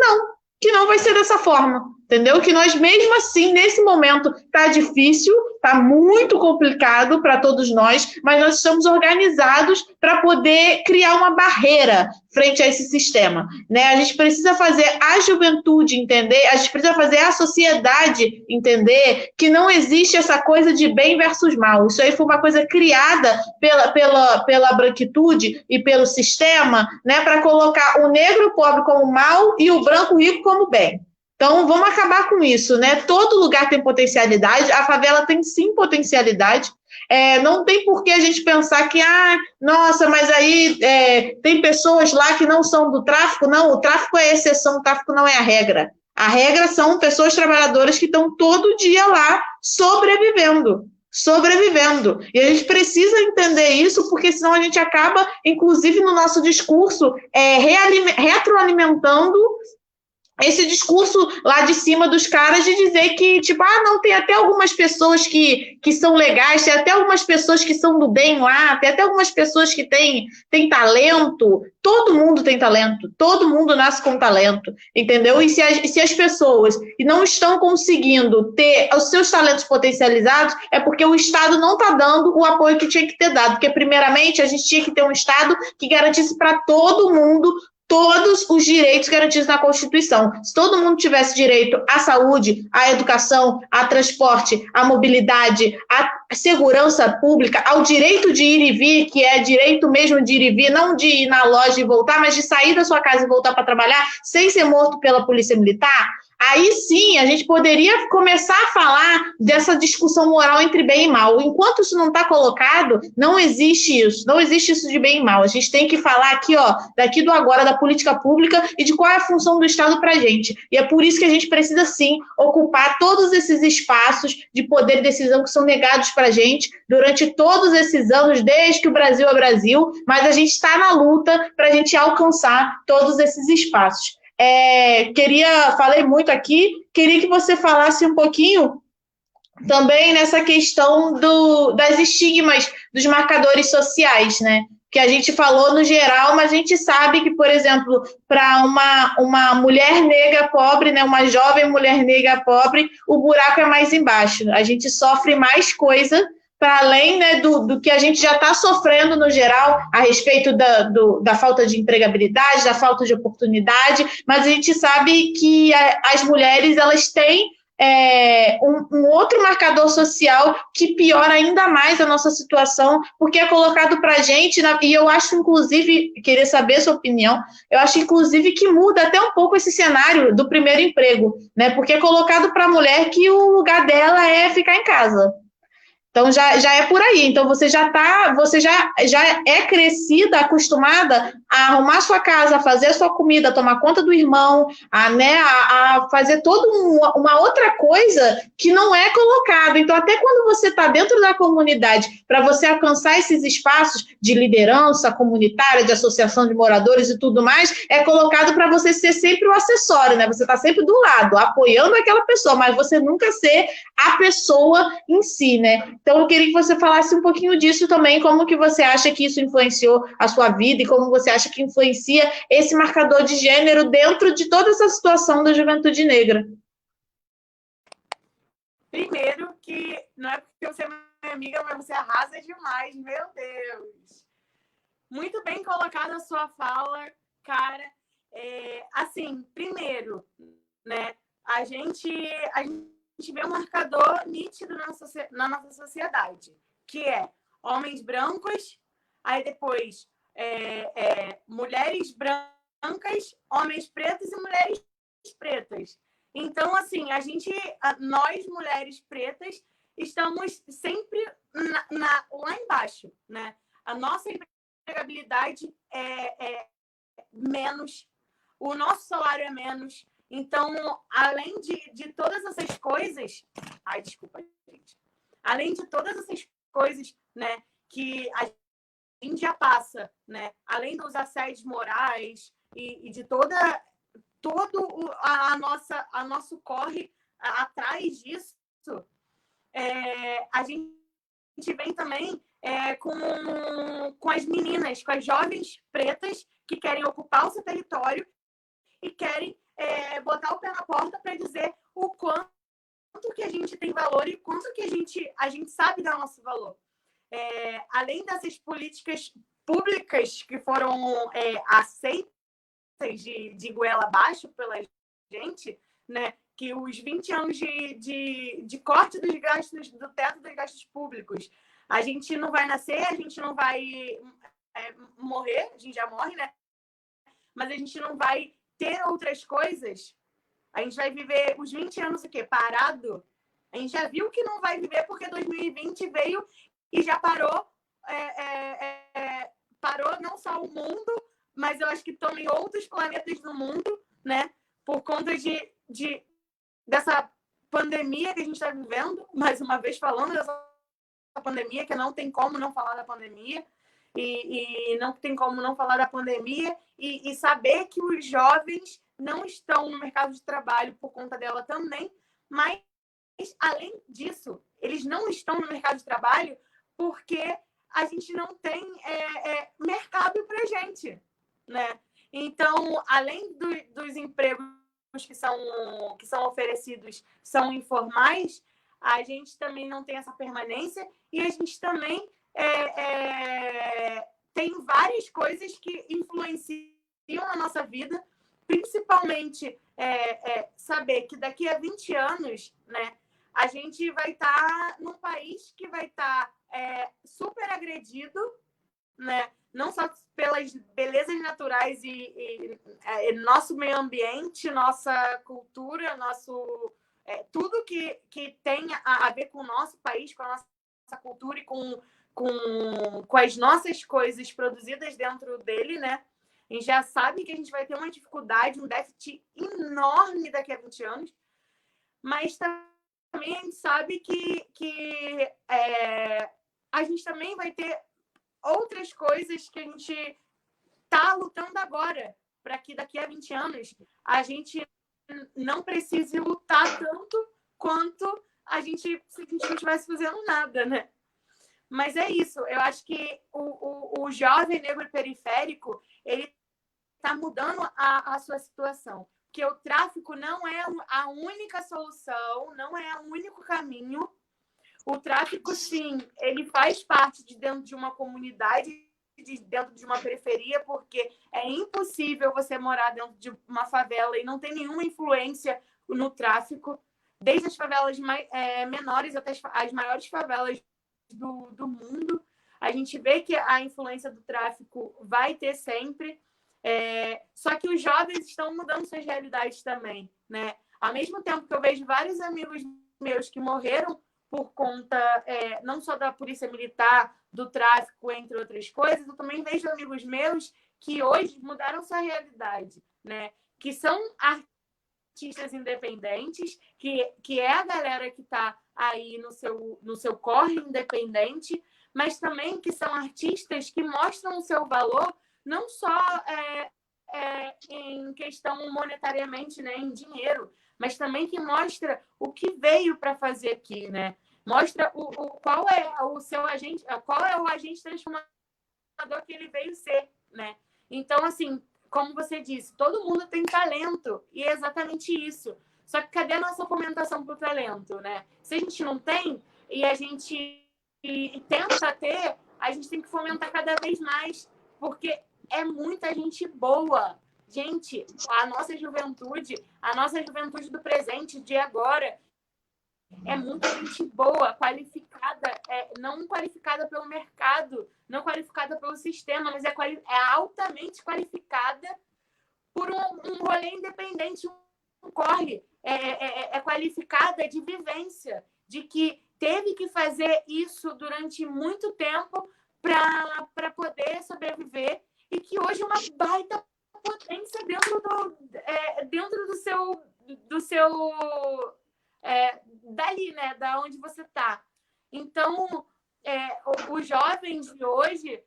não vai ser dessa forma, entendeu? Que nós, mesmo assim, nesse momento, está difícil, está muito complicado para todos nós, mas nós estamos organizados para poder criar uma barreira frente a esse sistema, né? A gente precisa fazer a juventude entender, a gente precisa fazer a sociedade entender que não existe essa coisa de bem versus mal. Isso aí foi uma coisa criada pela branquitude e pelo sistema, né, para colocar o negro pobre como mal e o branco rico como bem. Então, vamos acabar com isso, né? Todo lugar tem potencialidade, a favela tem sim potencialidade. Não tem por que a gente pensar que, nossa, mas aí tem pessoas lá que não são do tráfico. Não, o tráfico é a exceção, o tráfico não é a regra. A regra são pessoas trabalhadoras que estão todo dia lá sobrevivendo. E a gente precisa entender isso, porque senão a gente acaba, inclusive no nosso discurso, retroalimentando esse discurso lá de cima dos caras de dizer que, tipo, não, tem até algumas pessoas que são legais, tem até algumas pessoas que são do bem lá, tem até algumas pessoas que têm talento. Todo mundo tem talento, todo mundo nasce com talento, entendeu? E se as pessoas não estão conseguindo ter os seus talentos potencializados, é porque o Estado não está dando o apoio que tinha que ter dado, porque, primeiramente, a gente tinha que ter um Estado que garantisse para todo mundo todos os direitos garantidos na Constituição. Se todo mundo tivesse direito à saúde, à educação, a transporte, à mobilidade, segurança pública, ao direito de ir e vir, que é direito mesmo de ir e vir, não de ir na loja e voltar, mas de sair da sua casa e voltar para trabalhar sem ser morto pela polícia militar, aí sim a gente poderia começar a falar dessa discussão moral entre bem e mal. Enquanto isso não está colocado, não existe isso. Não existe isso de bem e mal. A gente tem que falar aqui, ó, daqui do agora, da política pública e de qual é a função do Estado para a gente. E é por isso que a gente precisa, sim, ocupar todos esses espaços de poder e decisão que são negados para a gente durante todos esses anos, desde que o Brasil é Brasil, mas a gente está na luta para a gente alcançar todos esses espaços. Falei muito aqui, queria que você falasse um pouquinho também nessa questão das estigmas dos marcadores sociais, né? Que a gente falou no geral, mas a gente sabe que, por exemplo, para uma mulher negra pobre, né, uma jovem mulher negra pobre, o buraco é mais embaixo. A gente sofre mais coisa para além, né, do que a gente já está sofrendo no geral a respeito da falta de empregabilidade, da falta de oportunidade, mas a gente sabe que as mulheres elas têm um outro marcador social que piora ainda mais a nossa situação, porque é colocado para a gente, e eu acho, inclusive, queria saber a sua opinião, eu acho, inclusive, que muda até um pouco esse cenário do primeiro emprego, né? Porque é colocado para a mulher que o lugar dela é ficar em casa. Então já é por aí. Então você já é crescida, acostumada a arrumar sua casa, a fazer a sua comida, a tomar conta do irmão, a fazer toda uma outra coisa que não é colocado. Então, até quando você está dentro da comunidade, para você alcançar esses espaços de liderança comunitária, de associação de moradores e tudo mais, é colocado para você ser sempre o acessório, né? Você está sempre do lado, apoiando aquela pessoa, mas você nunca ser a pessoa em si, né? Então, eu queria que você falasse um pouquinho disso também, como que você acha que isso influenciou a sua vida e como você acha que influencia esse marcador de gênero dentro de toda essa situação da juventude negra. Primeiro que não é porque você é minha amiga, mas você arrasa demais, meu Deus. Muito bem colocada a sua fala, cara. Assim, primeiro, né, a gente vê um marcador nítido na nossa sociedade, que é homens brancos, aí depois mulheres brancas, homens pretos e mulheres pretas. Então, assim, nós, mulheres pretas, estamos sempre lá embaixo, né? A nossa empregabilidade é menos, o nosso salário é menos. Então, além de todas essas coisas... Ai, desculpa, gente. Além de todas essas coisas, né, que a gente já passa, né, além dos assédios morais e de todo a nosso corre atrás disso, a gente vem também com as meninas, com as jovens pretas que querem ocupar o seu território e querem botar o pé na porta para dizer o quanto que a gente tem valor e quanto que a gente sabe dar o nosso valor. Além dessas políticas públicas que foram aceitas de goela abaixo pela gente, né, que os 20 anos de corte dos gastos, do teto dos gastos públicos, a gente não vai nascer, a gente não vai morrer, a gente já morre, né? Mas a gente não vai ter outras coisas, a gente vai viver os 20 anos o quê? Parado? A gente já viu que não vai viver porque 2020 veio e já parou, parou não só o mundo, mas eu acho que também outros planetas do mundo, né? Por conta dessa pandemia que a gente está vivendo, mais uma vez falando dessa pandemia, que não tem como não falar da pandemia, e não tem como não falar da pandemia e saber que os jovens não estão no mercado de trabalho por conta dela também, mas, além disso, eles não estão no mercado de trabalho porque a gente não tem mercado para gente, né? Então, além dos empregos que são oferecidos são informais, a gente também não tem essa permanência e a gente também tem várias coisas que influenciam a nossa vida, principalmente saber que daqui a 20 anos, né, a gente vai estar num país que vai estar super agredido, né? Não só pelas belezas naturais e nosso meio ambiente, nossa cultura, tudo que tem a ver com o nosso país, com a nossa cultura e com as nossas coisas produzidas dentro dele, né? A gente já sabe que a gente vai ter uma dificuldade, um déficit enorme daqui a 20 anos, mas também a gente sabe que a gente também vai ter outras coisas que a gente está lutando agora, para que daqui a 20 anos a gente não precise lutar tanto quanto a gente se a gente não estivesse fazendo nada, né? Mas é isso, eu acho que o jovem negro periférico, ele está mudando a sua situação. Porque o tráfico não é a única solução, não é o único caminho. O tráfico, sim, ele faz parte de dentro de uma comunidade, dentro de uma periferia, porque é impossível você morar dentro de uma favela e não ter nenhuma influência no tráfico, desde as favelas menores até as maiores favelas do mundo. A gente vê que a influência do tráfico vai ter sempre, só que os jovens estão mudando suas realidades também, né? Ao mesmo tempo que eu vejo vários amigos meus que morreram por conta não só da polícia militar, do tráfico, entre outras coisas, eu também vejo amigos meus que hoje mudaram sua realidade, né? Que são artistas independentes, que é a galera que está aí no seu corre independente, mas também que são artistas que mostram o seu valor não só em questão monetariamente, né, em dinheiro, mas também que mostra o que veio para fazer aqui, né? Mostra qual é o seu agente, qual é o agente transformador que ele veio ser, né? Então, assim, como você disse, todo mundo tem talento, e é exatamente isso. Só que cadê a nossa fomentação para o talento, né? Se a gente não tem, e a gente tenta ter, a gente tem que fomentar cada vez mais, porque é muita gente boa. Gente, a nossa juventude do presente, de agora, é muita gente boa, qualificada, não qualificada pelo mercado, não qualificada pelo sistema, mas é altamente qualificada por um rolê independente, um corre. É qualificada de vivência, de que teve que fazer isso durante muito tempo para poder sobreviver, e que hoje é uma baita potência dentro do seu dali, né, da onde você está. Então, os jovens de hoje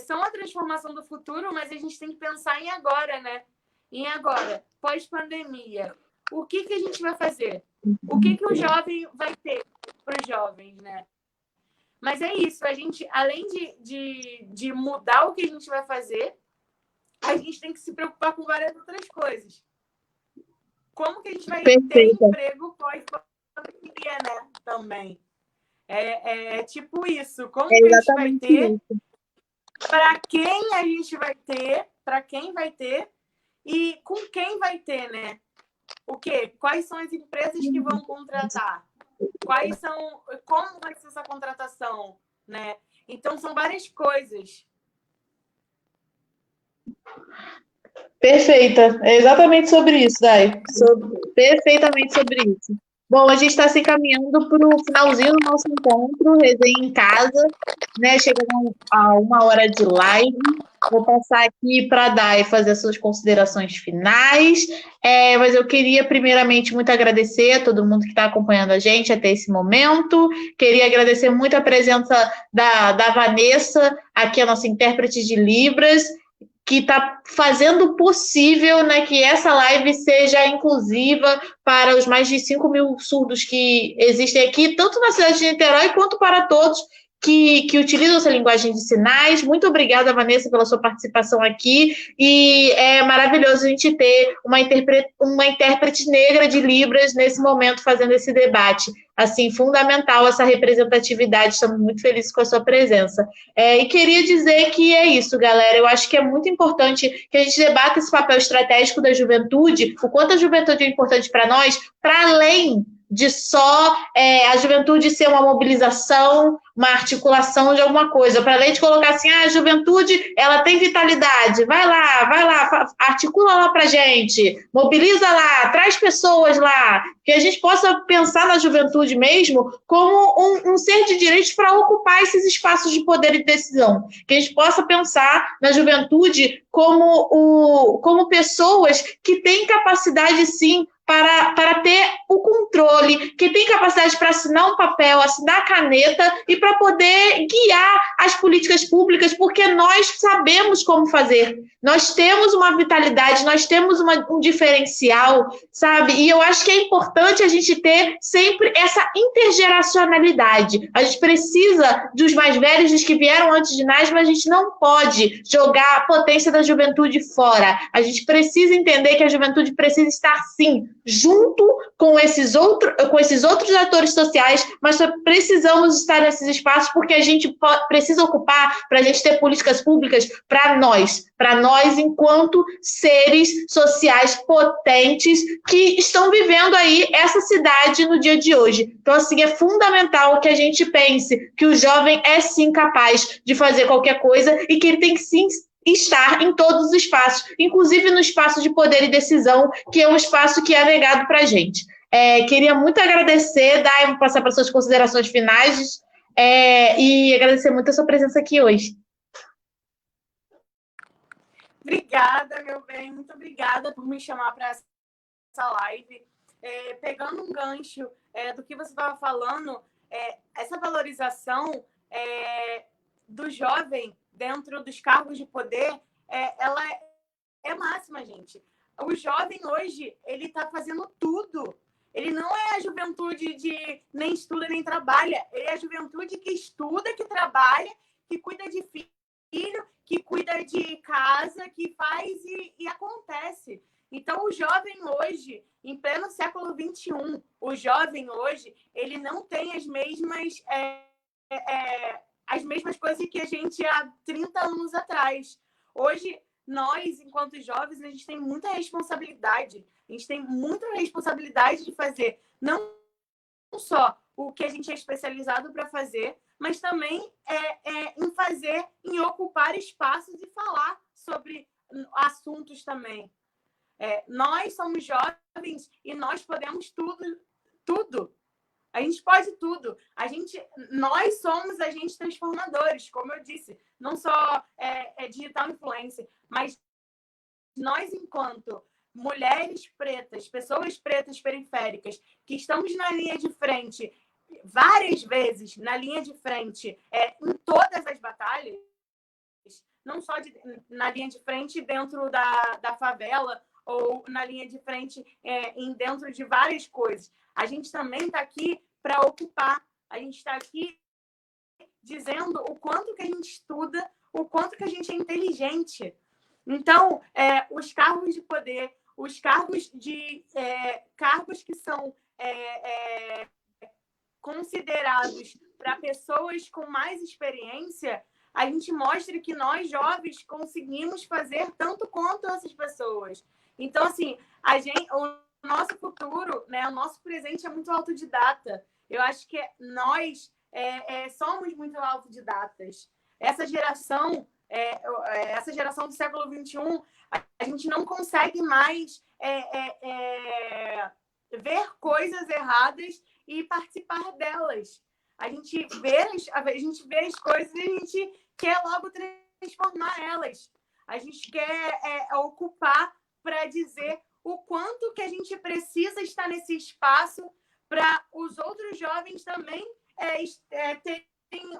são a transformação do futuro, mas a gente tem que pensar em agora, né? Em agora, pós-pandemia. O que a gente vai fazer? O que o jovem vai ter para os jovens, né? Mas é isso, a gente, além de mudar o que a gente vai fazer, a gente tem que se preocupar com várias outras coisas. Como que a gente vai ter emprego pós-pandemia, né? Também. Tipo isso. Como que a gente vai ter? Para quem a gente vai ter? Para quem vai ter? E com quem vai ter, né? O quê? Quais são as empresas que vão contratar? Como vai ser essa contratação, né? Então, são várias coisas. Perfeita. É exatamente sobre isso, Dai. Perfeitamente sobre isso. Bom, a gente está se encaminhando para o finalzinho do nosso encontro, resenha em casa, né? Chegando a 1 hora de live. Vou passar aqui para a Dai fazer as suas considerações finais. Mas eu queria, primeiramente, muito agradecer a todo mundo que está acompanhando a gente até esse momento. Queria agradecer muito a presença da Vanessa, aqui a nossa intérprete de Libras, que está fazendo o possível, né, que essa live seja inclusiva para os mais de 5 mil surdos que existem aqui, tanto na cidade de Niterói, quanto para todos que utilizam essa linguagem de sinais. Muito obrigada, Vanessa, pela sua participação aqui, e é maravilhoso a gente ter uma intérprete negra de Libras nesse momento fazendo esse debate. Assim, fundamental essa representatividade, estamos muito felizes com a sua presença. E queria dizer que é isso, galera, eu acho que é muito importante que a gente debata esse papel estratégico da juventude, o quanto a juventude é importante para nós, para além de só a juventude ser uma mobilização, uma articulação de alguma coisa, para além de colocar assim, a juventude, ela tem vitalidade, vai lá, articula lá para gente, mobiliza lá, traz pessoas lá, que a gente possa pensar na juventude mesmo como um ser de direitos para ocupar esses espaços de poder e decisão, que a gente possa pensar na juventude como pessoas que têm capacidade, sim, para ter o controle, que tem capacidade para assinar um papel, assinar a caneta e para poder guiar as políticas públicas, porque nós sabemos como fazer. Nós temos uma vitalidade, nós temos um diferencial, sabe? E eu acho que é importante a gente ter sempre essa intergeracionalidade. A gente precisa dos mais velhos, dos que vieram antes de nós, mas a gente não pode jogar a potência da juventude fora. A gente precisa entender que a juventude precisa estar, sim, junto com esses outros atores sociais, mas precisamos estar nesses espaços porque a gente precisa ocupar para a gente ter políticas públicas para nós enquanto seres sociais potentes que estão vivendo aí essa cidade no dia de hoje. Então, assim, é fundamental que a gente pense que o jovem é sim capaz de fazer qualquer coisa e que ele tem que sim estar em todos os espaços, inclusive no espaço de poder e decisão, que é um espaço que é negado para a gente. Queria muito agradecer, Dai, vou passar para suas considerações finais, e agradecer muito a sua presença aqui hoje. Obrigada, meu bem, muito obrigada por me chamar para essa live. Pegando um gancho do que você estava falando, essa valorização do jovem dentro dos cargos de poder, ela é máxima, gente. O jovem hoje, ele está fazendo tudo. Ele não é a juventude de nem estuda nem trabalha. Ele é a juventude que estuda, que trabalha, que cuida de filho, que cuida de casa, que faz e acontece. Então, o jovem hoje, em pleno século XXI, o jovem hoje, ele não tem as mesmas coisas que a gente há 30 anos atrás. Hoje, nós, enquanto jovens, a gente tem muita responsabilidade. A gente tem muita responsabilidade de fazer não só o que a gente é especializado para fazer, mas também em ocupar espaços e falar sobre assuntos também. Nós somos jovens e nós podemos tudo. A gente pode tudo. Nós somos agentes transformadores, como eu disse. Não só digital influencer, mas nós, enquanto mulheres pretas, pessoas pretas periféricas, que estamos na linha de frente, várias vezes na linha de frente, em todas as batalhas, não só na linha de frente dentro da favela, ou na linha de frente dentro de várias coisas. A gente também está aqui para ocupar. A gente está aqui dizendo o quanto que a gente estuda, o quanto que a gente é inteligente. Então, os cargos de poder, os cargos que são considerados para pessoas com mais experiência, a gente mostra que nós, jovens, conseguimos fazer tanto quanto essas pessoas. Então, assim, o nosso futuro, né, o nosso presente é muito autodidata. Eu acho que nós somos muito autodidatas. Essa geração do século XXI, a gente não consegue mais ver coisas erradas e participar delas. A gente vê as coisas e a gente quer logo transformar elas. A gente quer ocupar para dizer o quanto que a gente precisa estar nesse espaço para os outros jovens também terem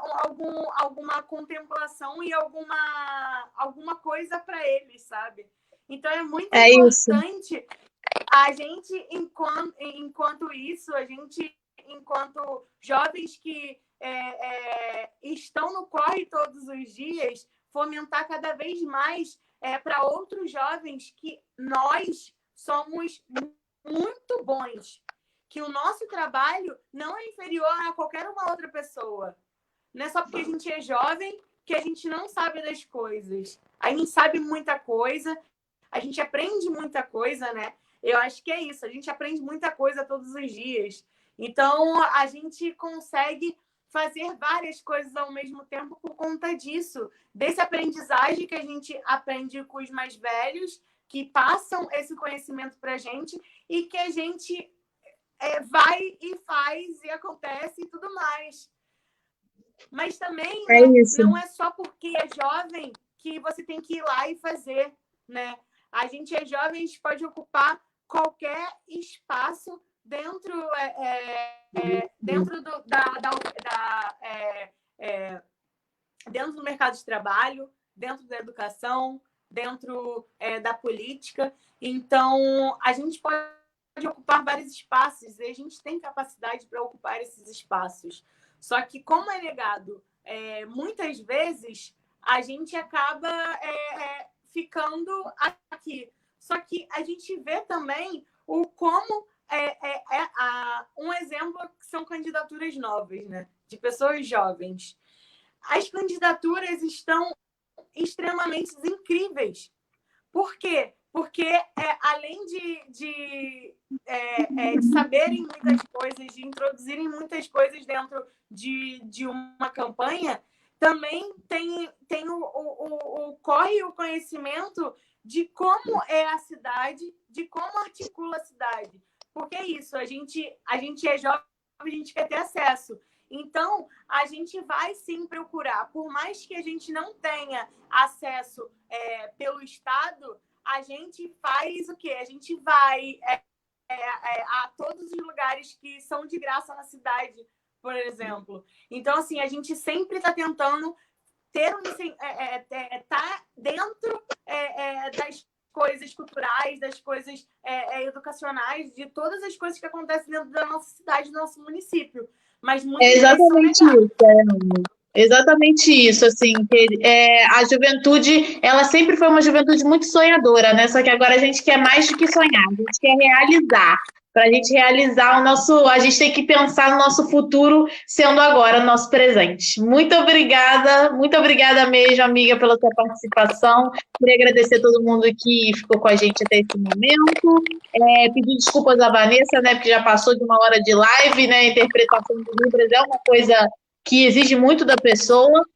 alguma contemplação e alguma coisa para eles, sabe? Então, é muito importante isso. A gente, enquanto isso, enquanto jovens que estão no corre todos os dias, fomentar cada vez mais para outros jovens que nós somos muito bons, que o nosso trabalho não é inferior a qualquer uma outra pessoa. Não é só porque a gente é jovem que a gente não sabe das coisas. A gente sabe muita coisa, a gente aprende muita coisa, né? Eu acho que é isso, a gente aprende muita coisa todos os dias. Então, a gente consegue fazer várias coisas ao mesmo tempo por conta disso, desse aprendizagem que a gente aprende com os mais velhos, que passam esse conhecimento para a gente e que a gente vai e faz e acontece e tudo mais. Mas também, né, não é só porque é jovem que você tem que ir lá e fazer, né? A gente é jovem, a gente pode ocupar qualquer espaço dentro, dentro dentro do mercado de trabalho, dentro da educação, dentro da política. Então, a gente pode ocupar vários espaços e a gente tem capacidade para ocupar esses espaços. Só que, como é negado, muitas vezes a gente acaba ficando aqui. Só que a gente vê também o como um exemplo que são candidaturas novas, né? De pessoas jovens. As candidaturas estão extremamente incríveis. Por quê? Porque, além de saberem muitas coisas, de introduzirem muitas coisas dentro de uma campanha, também corre o conhecimento de como é a cidade, de como articula a cidade. Porque é isso, a gente é jovem, a gente quer ter acesso. Então, a gente vai sim procurar, por mais que a gente não tenha acesso pelo Estado, a gente faz o quê? A gente vai a todos os lugares que são de graça na cidade, por exemplo. Então, assim, a gente sempre está tentando tá dentro das coisas culturais, das coisas educacionais, de todas as coisas que acontecem dentro da nossa cidade, do nosso município. Mas muitas exatamente isso, exatamente isso, assim, que a juventude, ela sempre foi uma juventude muito sonhadora, né? Só que agora a gente quer mais do que sonhar, a gente quer realizar. Para a gente realizar a gente tem que pensar no nosso futuro sendo agora o nosso presente. Muito obrigada mesmo, amiga, pela sua participação. Queria agradecer a todo mundo que ficou com a gente até esse momento. Pedir desculpas à Vanessa, né, porque já passou de uma hora de live, né? A interpretação de Libras é uma coisa que exige muito da pessoa.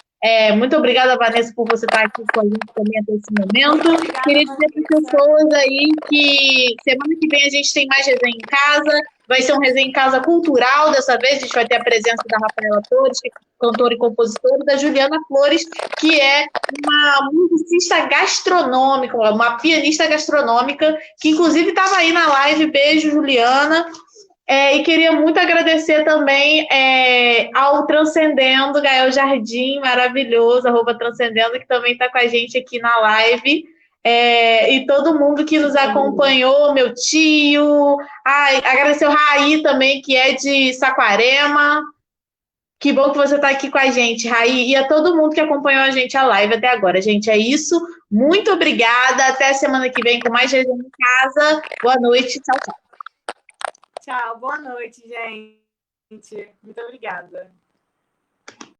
Muito obrigada, Vanessa, por você estar aqui com a gente também até esse momento. Obrigada, queria dizer para as pessoas aí que semana que vem a gente tem mais resenha em casa. Vai ser um resenha em casa cultural dessa vez. A gente vai ter a presença da Rafaela Torres, que é cantora e compositora, e da Juliana Flores, que é uma musicista gastronômica, uma pianista gastronômica, que inclusive estava aí na live. Beijo, Juliana. E queria muito agradecer também ao Transcendendo, Gael Jardim, maravilhoso, @Transcendendo, que também está com a gente aqui na live. E todo mundo que nos acompanhou, meu tio. Agradecer o Raí também, que é de Saquarema. Que bom que você está aqui com a gente, Raí, e a todo mundo que acompanhou a gente a live até agora. Gente, é isso. Muito obrigada. Até a semana que vem com mais resenha em casa. Boa noite. Tchau, tchau. Tchau, boa noite, gente. Muito obrigada.